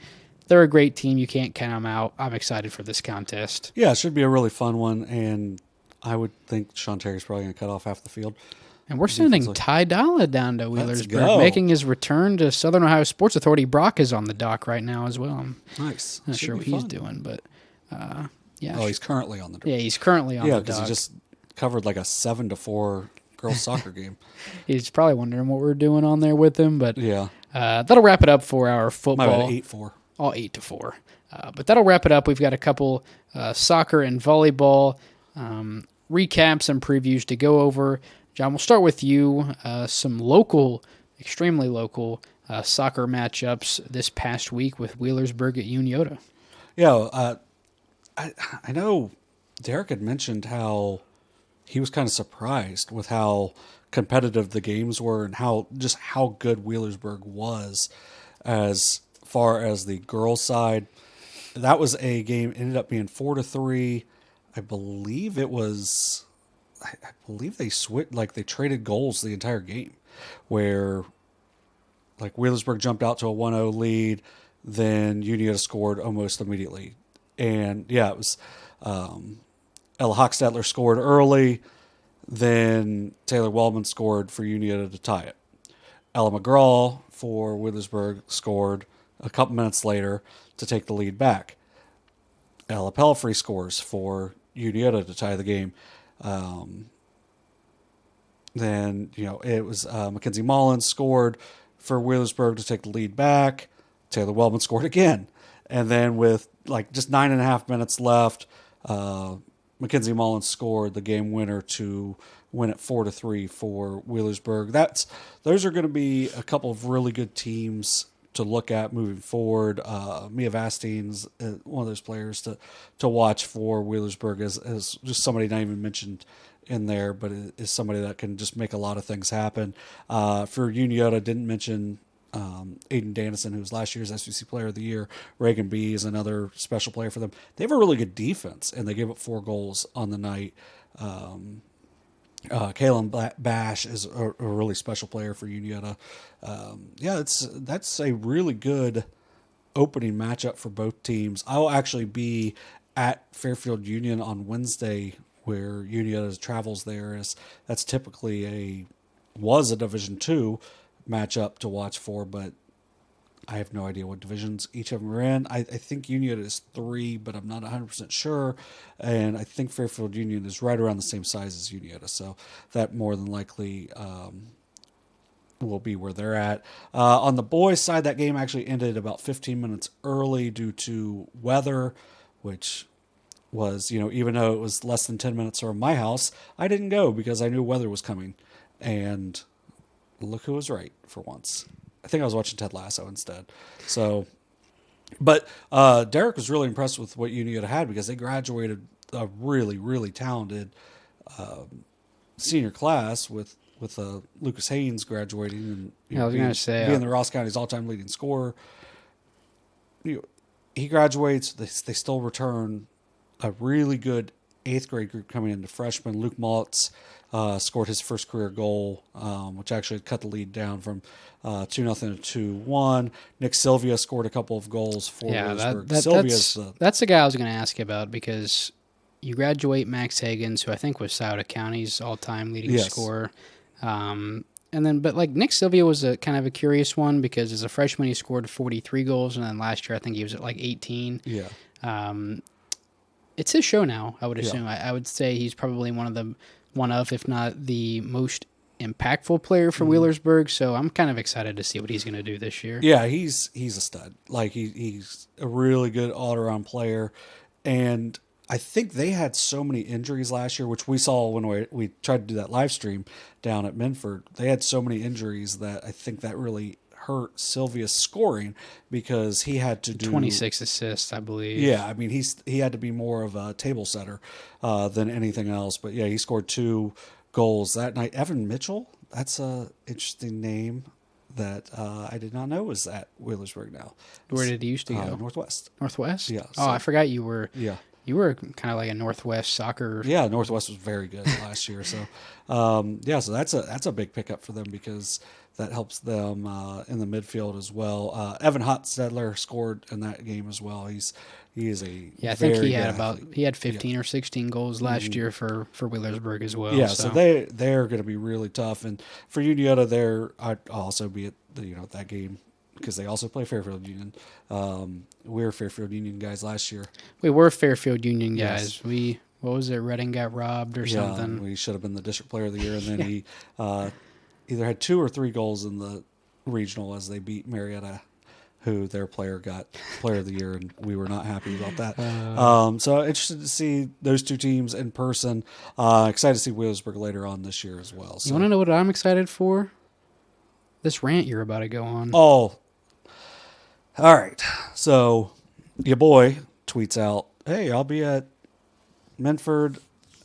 They're a great team. You can't count them out. I'm excited for this contest. Yeah, it should be a really fun one, and I would think Shaun Terry's probably going to cut off half the field. And we're sending Ty Dalla down to Wheelersburg, making his return to Southern Ohio Sports Authority. Brock is on the dock right now as well. I'm nice. Not sure what he's doing, but yeah. Oh, he's currently on the dock. Yeah, he's currently on the dock. Yeah, because he just covered like a 7-4 girls soccer game. He's probably wondering what we're doing on there with him, but yeah, that'll wrap it up for our football. 8-4. All 8-4. But that'll wrap it up. We've got a couple soccer and volleyball recaps and previews to go over. John, we'll start with you. Some local, extremely local soccer matchups this past week with Wheelersburg at Unioto. Yeah, I know Derek had mentioned how he was kind of surprised with how competitive the games were and how good Wheelersburg was as far as the girls' side. That was a game, ended up being 4-3. I believe it was... I believe they switched, like they traded goals the entire game, where like Wheelersburg jumped out to a 1-0 lead, then Unioto scored almost immediately. And yeah, it was Ella Hochstetler scored early, then Taylor Wellman scored for Unioto to tie it. Ella McGraw for Wheelersburg scored a couple minutes later to take the lead back. Ella Pelfrey scores for Unioto to tie the game. Then, it was Mackenzie Mullins scored for Wheelersburg to take the lead back. Taylor Wellman scored again. And then with like just 9.5 minutes left, Mackenzie Mullins scored the game winner to win it 4-3 for Wheelersburg. Those are going to be a couple of really good teams to look at moving forward. Mia Vasteen's one of those players to watch for Wheelersburg as just somebody not even mentioned in there, but is somebody that can just make a lot of things happen. For Unioto, didn't mention Aiden Dannison, who was last year's SVC Player of the Year. Reagan B is another special player for them. They have a really good defense, and they gave up 4 goals on the night. Kaylin Bash is a really special player for Unioto. That's a really good opening matchup for both teams. I'll actually be at Fairfield Union on Wednesday, where Unioto travels there. That's typically was a Division II matchup to watch for, but I have no idea what divisions each of them are in. I think Unioto is 3, but I'm not 100% sure. And I think Fairfield Union is right around the same size as Unioto, so that more than likely will be where they're at. On the boys' side, that game actually ended about 15 minutes early due to weather, which was, even though it was less than 10 minutes from my house, I didn't go because I knew weather was coming. And look who was right for once. I think I was watching Ted Lasso instead. So, but Derek was really impressed with what Unioto had because they graduated a really, really talented senior class with Lucas Haynes graduating and I was going to say being the Ross County's all-time leading scorer. He graduates. They still return a really good 8th grade group coming into freshman. Luke Maltz scored his first career goal, which actually cut the lead down from 2-0 to 2-1. Nick Sylvia scored a couple of goals for Wheelersburg. That's the guy I was going to ask you about, because you graduate Max Higgins, who I think was Sauda County's all-time leading scorer. But Nick Sylvia was a kind of a curious one because as a freshman he scored 43 goals, and then last year I think he was at 18. Yeah. It's his show now, I would assume. Yeah. I would say he's probably one of, if not the most impactful player for Wheelersburg. So I'm kind of excited to see what he's going to do this year. Yeah, he's a stud. He's a really good all-around player. And I think they had so many injuries last year, which we saw when we tried to do that live stream down at Minford. They had so many injuries that I think that really hurt Sylvia's scoring because he had to do 26 assists, I believe. Yeah, I mean he had to be more of a table setter than anything else. But yeah, he scored 2 goals that night. Evan Mitchell, that's a interesting name that I did not know was at Wheelersburg now. Where did he used to go? Northwest. Northwest? Yeah. Oh, I forgot you were. Yeah. You were kind of like a Northwest soccer. Yeah, Northwest was very good last year. So, so that's a big pickup for them because that helps them in the midfield as well. Evan Hotstedler scored in that game as well. He is a I think he had athlete. he had 15 or 16 goals last year for Wheelersburg as well. Yeah, so they're going to be really tough, and for Unioto, I'd also be at that game because they also play Fairfield Union. We were Fairfield Union guys last year. We were Fairfield Union guys. Yes. What was it? Reading got robbed or something. We should have been the district player of the year, and then he either had 2 or 3 goals in the regional as they beat Marietta, who their player got player of the year, and we were not happy about that. So interested to see those 2 teams in person. Excited to see Wheelersburg later on this year as well. So. You want to know what I'm excited for? This rant you're about to go on. Oh, all right. So your boy tweets out, "Hey, I'll be at Minford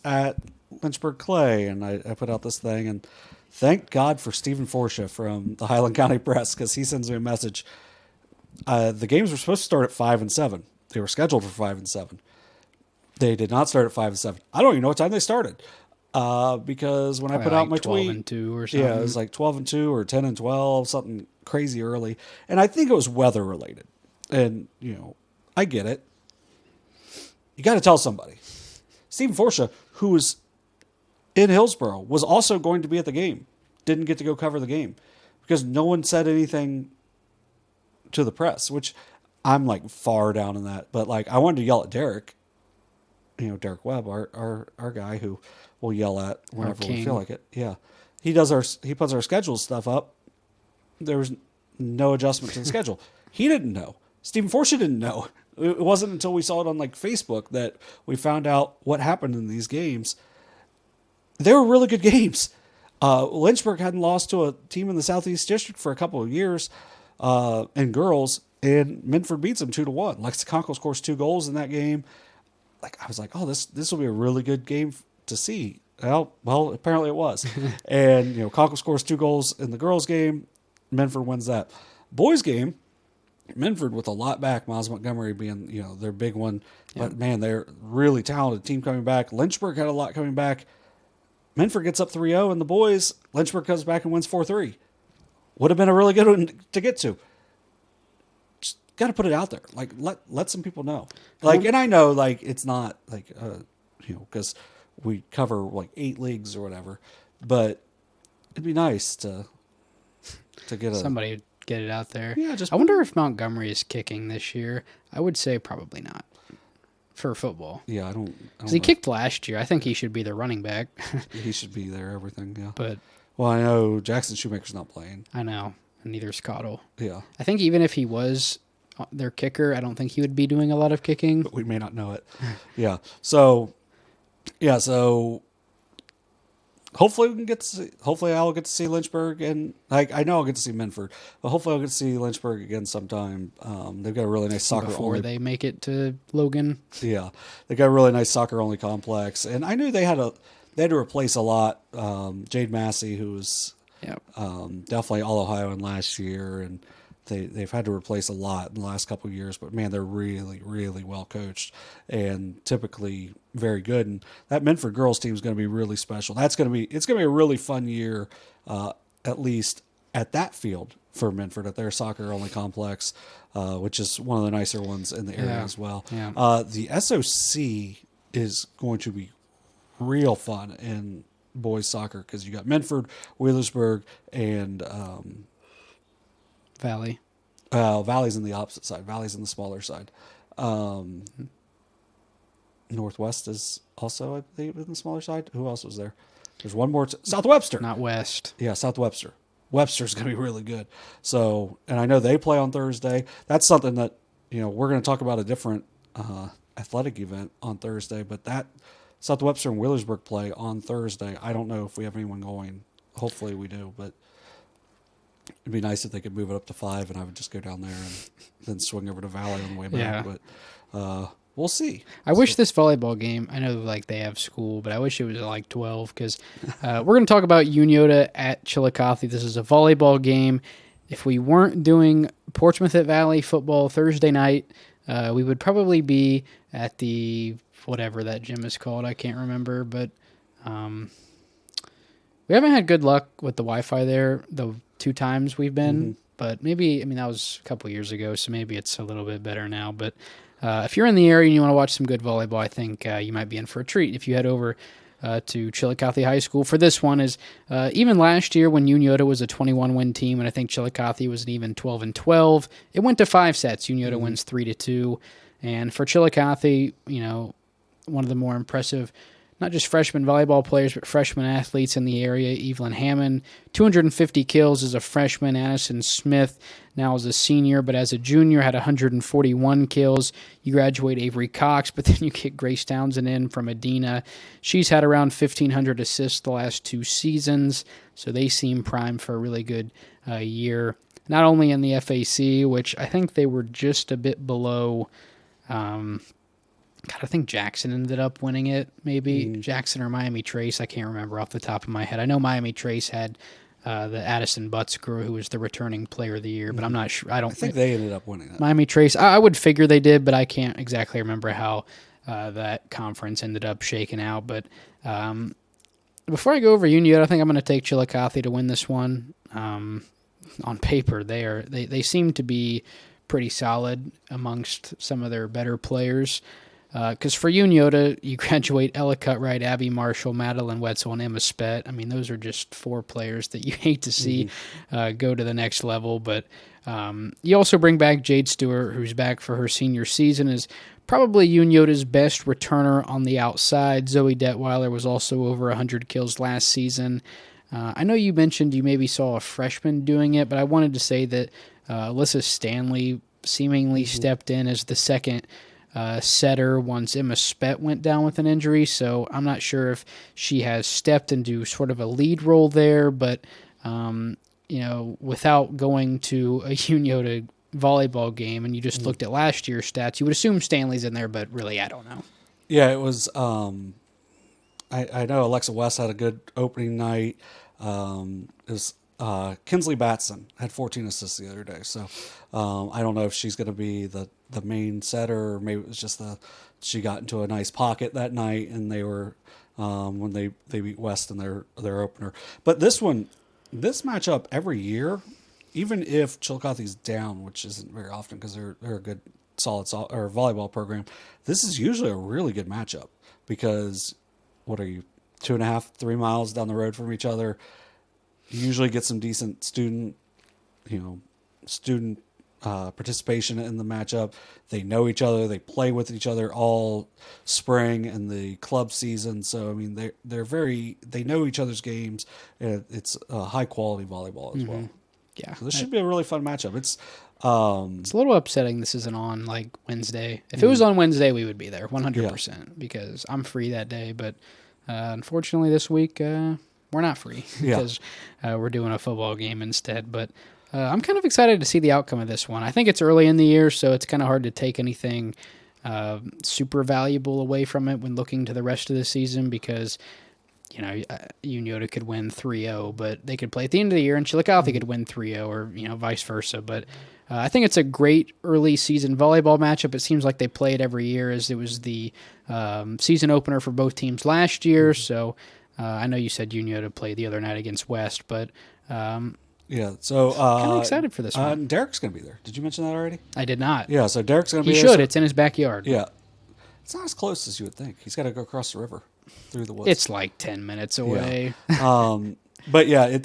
at Lynchburg-Clay," and I put out this thing, and thank God for Stephen Forsha from the Highland County Press because he sends me a message. The games were supposed to start at 5 and 7. They were scheduled for 5 and 7. They did not start at 5 and 7. I don't even know what time they started because when I put out my 12 tweet, and 2 or something. yeah, it was like 12 and 2 or 10 and 12, something crazy early, and I think it was weather related. And I get it. You got to tell somebody. Stephen Forsha, who was in Hillsborough, was also going to be at the game. Didn't get to go cover the game because no one said anything to the press, which I'm like far down in that. But like I wanted to yell at Derek, Derek Webb, our guy who we'll yell at whenever we feel like it. Yeah. He puts our schedule stuff up. There was no adjustment to the schedule. He didn't know. Stephen Forsha didn't know. It wasn't until we saw it on like Facebook that we found out what happened in these games. They were really good games. Lynchburg hadn't lost to a team in the Southeast District for a couple of years in girls, and Minford beats them 2-1. Lex Conkle scores 2 goals in that game. Like I was like, oh, this will be a really good game to see. Well, apparently it was. And Conkle scores 2 goals in the girls' game. Minford wins that. Boys' game, Minford with a lot back. Miles Montgomery being their big one, but man, they're really talented team coming back. Lynchburg had a lot coming back. Minford gets up 3-0 in the boys. Lynchburg comes back and wins 4-3. Would have been a really good one to get to. Just got to put it out there. Like let some people know. Like, and I know like it's not like because we cover like 8 leagues or whatever, but it'd be nice to get somebody get it out there. Yeah, I wonder if Montgomery is kicking this year. I would say probably not for football. Yeah, I don't Because he kicked last year. I think he should be the running back. He should be there. Everything. Yeah. But I know Jackson Shoemaker's not playing. I know, and neither is Cottle. Yeah. I think even if he was their kicker, I don't think he would be doing a lot of kicking. But we may not know it. Yeah. So hopefully we can get to see, hopefully I'll get to see Lynchburg, and I know I'll get to see Minford, but hopefully I'll get to see Lynchburg again sometime. They've got a really nice soccer before they make it to Logan. Yeah. They got a really nice soccer only complex. And I knew they had to replace a lot. Jade Massey, who was definitely All Ohioan last year, and they've had to replace a lot in the last couple of years, but man, they're really, really well coached and typically very good. And that Minford girls team is going to be really special. It's going to be a really fun year, at least at that field for Minford at their soccer only complex, which is one of the nicer ones in the area as well. Yeah. The SOC is going to be real fun in boys soccer because you got Minford, Wheelersburg, and Valley. Valley's on the opposite side. Valley's on the smaller side. Northwest is also, I think, on the smaller side. Who else was there? There's one more. South Webster. Not West. Yeah, South Webster. Webster's going to be really good. So, and I know they play on Thursday. That's something that, we're going to talk about a different athletic event on Thursday, but that South Webster and Wheelersburg play on Thursday. I don't know if we have anyone going. Hopefully we do, but it'd be nice if they could move it up to 5, and I would just go down there and then swing over to Valley on the way back. Yeah. But we'll see. I wish this volleyball game, I know like they have school, but I wish it was at like 12 because we're going to talk about Unioto at Chillicothe. This is a volleyball game. If we weren't doing Portsmouth at Valley football Thursday night, we would probably be at the whatever that gym is called. I can't remember, but we haven't had good luck with the Wi-Fi there the 2 times we've been. But maybe, I mean, that was a couple years ago, so maybe it's a little bit better now. But if you're in the area and you want to watch some good volleyball, I think you might be in for a treat if you head over to Chillicothe High School. For this one is even last year when Unioto was a 21-win team, and I think Chillicothe was an even 12-12, it went to 5 sets. Unioto wins 3-2. And for Chillicothe, you know, one of the more impressive, not just freshman volleyball players, but freshman athletes in the area. Evelyn Hammond, 250 kills as a freshman. Addison Smith, now as a senior, but as a junior, had 141 kills. You graduate Avery Cox, but then you get Grace Townsend in from Adina. She's had around 1,500 assists the last 2 seasons, so they seem primed for a really good year. Not only in the FAC, which I think they were just a bit below... God, I think Jackson ended up winning it, maybe. Jackson or Miami Trace, I can't remember off the top of my head. I know Miami Trace had the Addison Butts girl, who was the returning player of the year, but I'm not sure. I think they ended up winning that. Miami Trace, I would figure they did, but I can't exactly remember how that conference ended up shaking out. But before I go over Unioto, I think I'm going to take Chillicothe to win this one. On paper, they seem to be pretty solid amongst some of their better players. Because for Unioto, you graduate Ella Cutright, Abby Marshall, Madeline Wetzel, and Emma Spett. I mean, those are just 4 players that you hate to see go to the next level. But you also bring back Jade Stewart, who's back for her senior season, is probably Unioto's best returner on the outside. Zoe Detweiler was also over 100 kills last season. I know you mentioned you maybe saw a freshman doing it, but I wanted to say that Alyssa Stanley seemingly stepped in as the second setter once Emma Spett went down with an injury, so I'm not sure if she has stepped into sort of a lead role there, but you know, without going to a Unioto volleyball game and you just looked at last year's stats, you would assume Stanley's in there, but really I don't know. Yeah, it was I know Alexa West had a good opening night. It was Kinsley Batson had 14 assists the other day, so I don't know if she's going to be the main setter, or maybe it was just she got into a nice pocket that night, and they were when they beat West in their opener. But this matchup every year, even if Chillicothe's down, which isn't very often because they're a good solid or volleyball program, this is usually a really good matchup because what are you 2.5, 3 miles down the road from each other? You usually get some decent student participation in the matchup. They know each other. They play with each other all spring and the club season. So I mean, they know each other's games. It's high quality volleyball as well. Yeah, so this should be a really fun matchup. It's a little upsetting this isn't on like Wednesday. If it was on Wednesday, we would be there 100% because I'm free that day. But unfortunately, this week we're not free because we're doing a football game instead. But I'm kind of excited to see the outcome of this one. I think it's early in the year, so it's kind of hard to take anything super valuable away from it when looking to the rest of the season because, you know, Unioto could win 3-0, but they could play at the end of the year, and Chillicothe could win 3-0 or, you know, vice versa. But I think it's a great early season volleyball matchup. It seems like they play it every year as it was the season opener for both teams last year. So I know you said Unioto played the other night against West, but... yeah, so kind of excited for this one. Derek's going to be there. Did you mention that already? I did not. Yeah, so Derek's going to be there. He should. So, it's in his backyard. Yeah. It's not as close as you would think. He's got to go across the river through the woods. It's like 10 minutes away. Yeah. But yeah,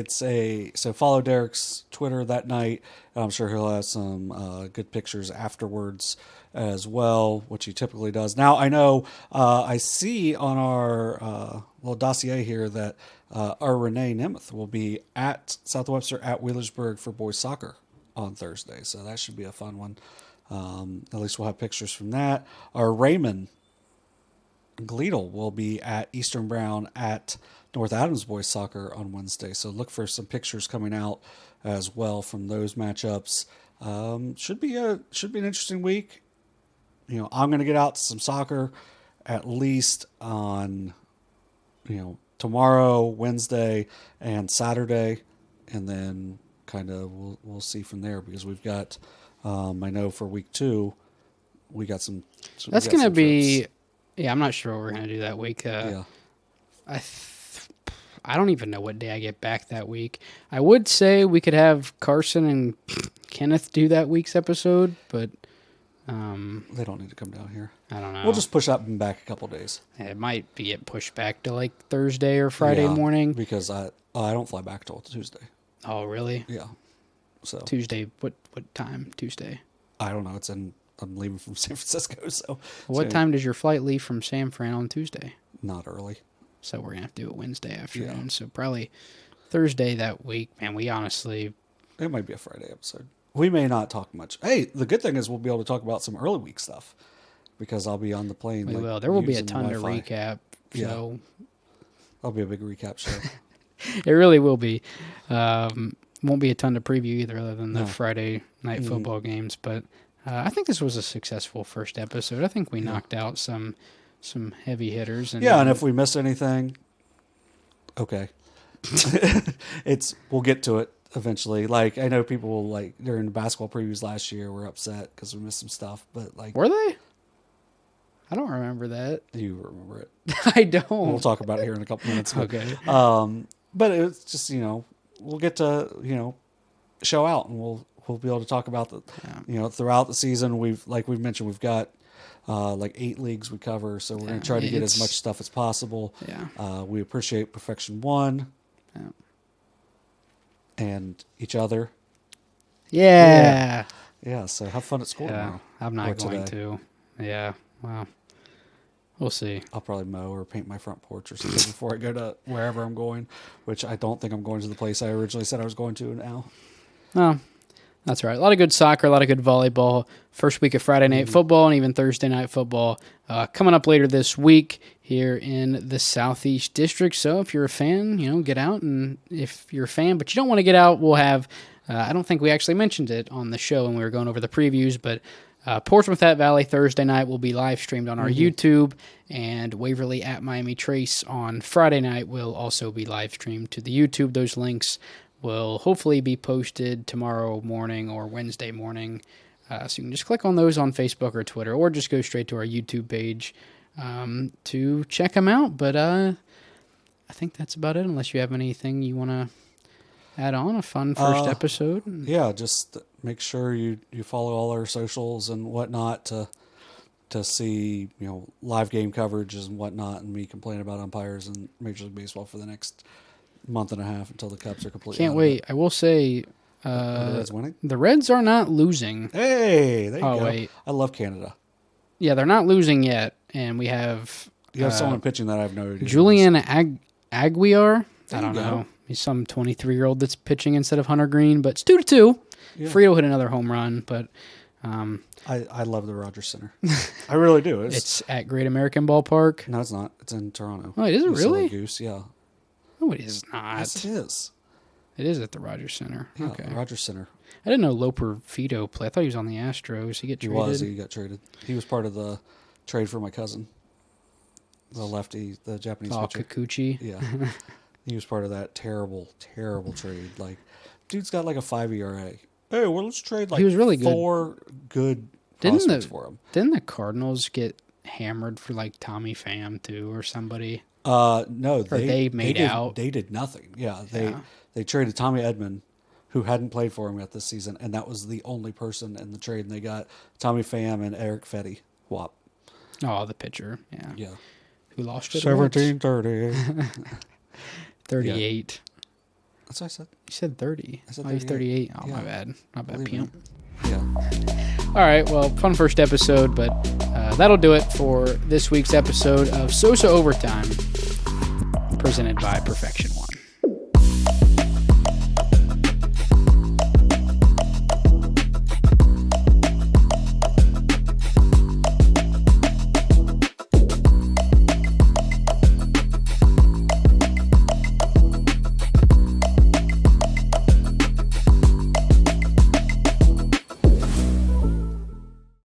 so follow Derek's Twitter that night. I'm sure he'll have some good pictures afterwards as well, which he typically does. Now, I know I see on our little dossier here that our Renee Nemeth will be at South Webster at Wheelersburg for boys soccer on Thursday. So that should be a fun one. At least we'll have pictures from that. Our Raymond Gleedle will be at Eastern Brown at North Adams Boys Soccer on Wednesday. So look for some pictures coming out as well from those matchups. Should be an interesting week. I'm going to get out to some soccer at least on, tomorrow, Wednesday, and Saturday, and then kind of we'll see from there because we've got, I know for week 2, we got some. That's going to be. Trips. Yeah, I'm not sure what we're going to do that week. I don't even know what day I get back that week. I would say we could have Carson and Kenneth do that week's episode, but they don't need to come down here. I don't know. We'll just push up and back a couple days. It might be pushed back to like Thursday or Friday morning because I don't fly back till Tuesday. Oh, really? Yeah. So Tuesday. What time? Tuesday. I don't know. I'm leaving from San Francisco. So what time does your flight leave from San Fran on Tuesday? Not early. So we're gonna have to do it Wednesday afternoon. Yeah. So probably Thursday that week. Man, we honestly. It might be a Friday episode. We may not talk much. Hey, the good thing is we'll be able to talk about some early week stuff because I'll be on the plane. We will. There will be a ton to recap. So that'll be a big recap show. It really will be. Won't be a ton to preview either, other than the Friday night football games. But I think this was a successful first episode. I think we knocked out some heavy hitters. And and if we miss anything, okay, we'll get to it eventually. Like I know people during the basketball previews last year were upset because we missed some stuff, but were they? I don't remember that. You remember it? I don't. We'll talk about it here in a couple minutes. Okay. But it's just we'll get to show out and we'll be able to talk about throughout the season. We've mentioned we've got 8 leagues we cover, so we're going to try to get as much stuff as possible. Yeah. We appreciate Perfection 1 and each other. Yeah. Yeah. So have fun at school tomorrow. I'm not going to. Yeah. Wow. We'll see. I'll probably mow or paint my front porch or something before I go to wherever I'm going, which I don't think I'm going to the place I originally said I was going to now. No, that's right. A lot of good soccer, a lot of good volleyball. First week of Friday night football and even Thursday night football coming up later this week here in the Southeast District. So if you're a fan, get out. And if you're a fan, but you don't want to get out, we'll have, I don't think we actually mentioned it on the show when we were going over the previews, but Portsmouth Valley Thursday night will be live streamed on our YouTube, and Waverly at Miami Trace on Friday night will also be live streamed to the YouTube. Those links will hopefully be posted tomorrow morning or Wednesday morning. So you can just click on those on Facebook or Twitter, or just go straight to our YouTube page to check them out. But I think that's about it, unless you have anything you want to add on. A fun first episode. Yeah, just make sure you follow all our socials and whatnot to see live game coverages and whatnot, and me complain about umpires in Major League Baseball for the next month and a half until the Cubs are completely. Can't wait. I will say, are the Reds winning? The Reds are not losing. Hey, there you go. Wait. I love Canada. Yeah, they're not losing yet, and we have. You have someone pitching that I have no idea. Julian Aguiar. I don't know. He's some 23-year-old that's pitching instead of Hunter Green, but it's 2-2. Yeah. Frito hit another home run, but I love the Rogers Center. I really do. It's at Great American Ballpark. No, it's not. It's in Toronto. Oh, it isn't really? Goose, yeah. No, it is not. Yes, it is. It is at the Rogers Center. Yeah, okay. The Rogers Center. I didn't know Loper Fito played. I thought he was on the Astros. He traded? He got traded. He was part of the trade for my cousin, the lefty, the Japanese pitcher. Kikuchi. Yeah. He was part of that terrible, terrible trade. Dude's got a 5 ERA. Hey, well, let's trade he was really 4 good prospects for him. Didn't the Cardinals get hammered for Tommy Pham too, or somebody? No, they made out. They did nothing. Yeah, they traded Tommy Edman, who hadn't played for him yet this season, and that was the only person in the trade. And they got Tommy Pham and Eric Fetty. Wop. Oh, the pitcher. Yeah. Yeah. Who lost it? 17-30. 38. Yeah. That's what I said. You said 30. I said 38. Oh, yeah. My bad. Not bad, Pimp. Yeah. All right. Well, fun first episode, but that'll do it for this week's episode of SOSA Overtime, presented by Perfection 1.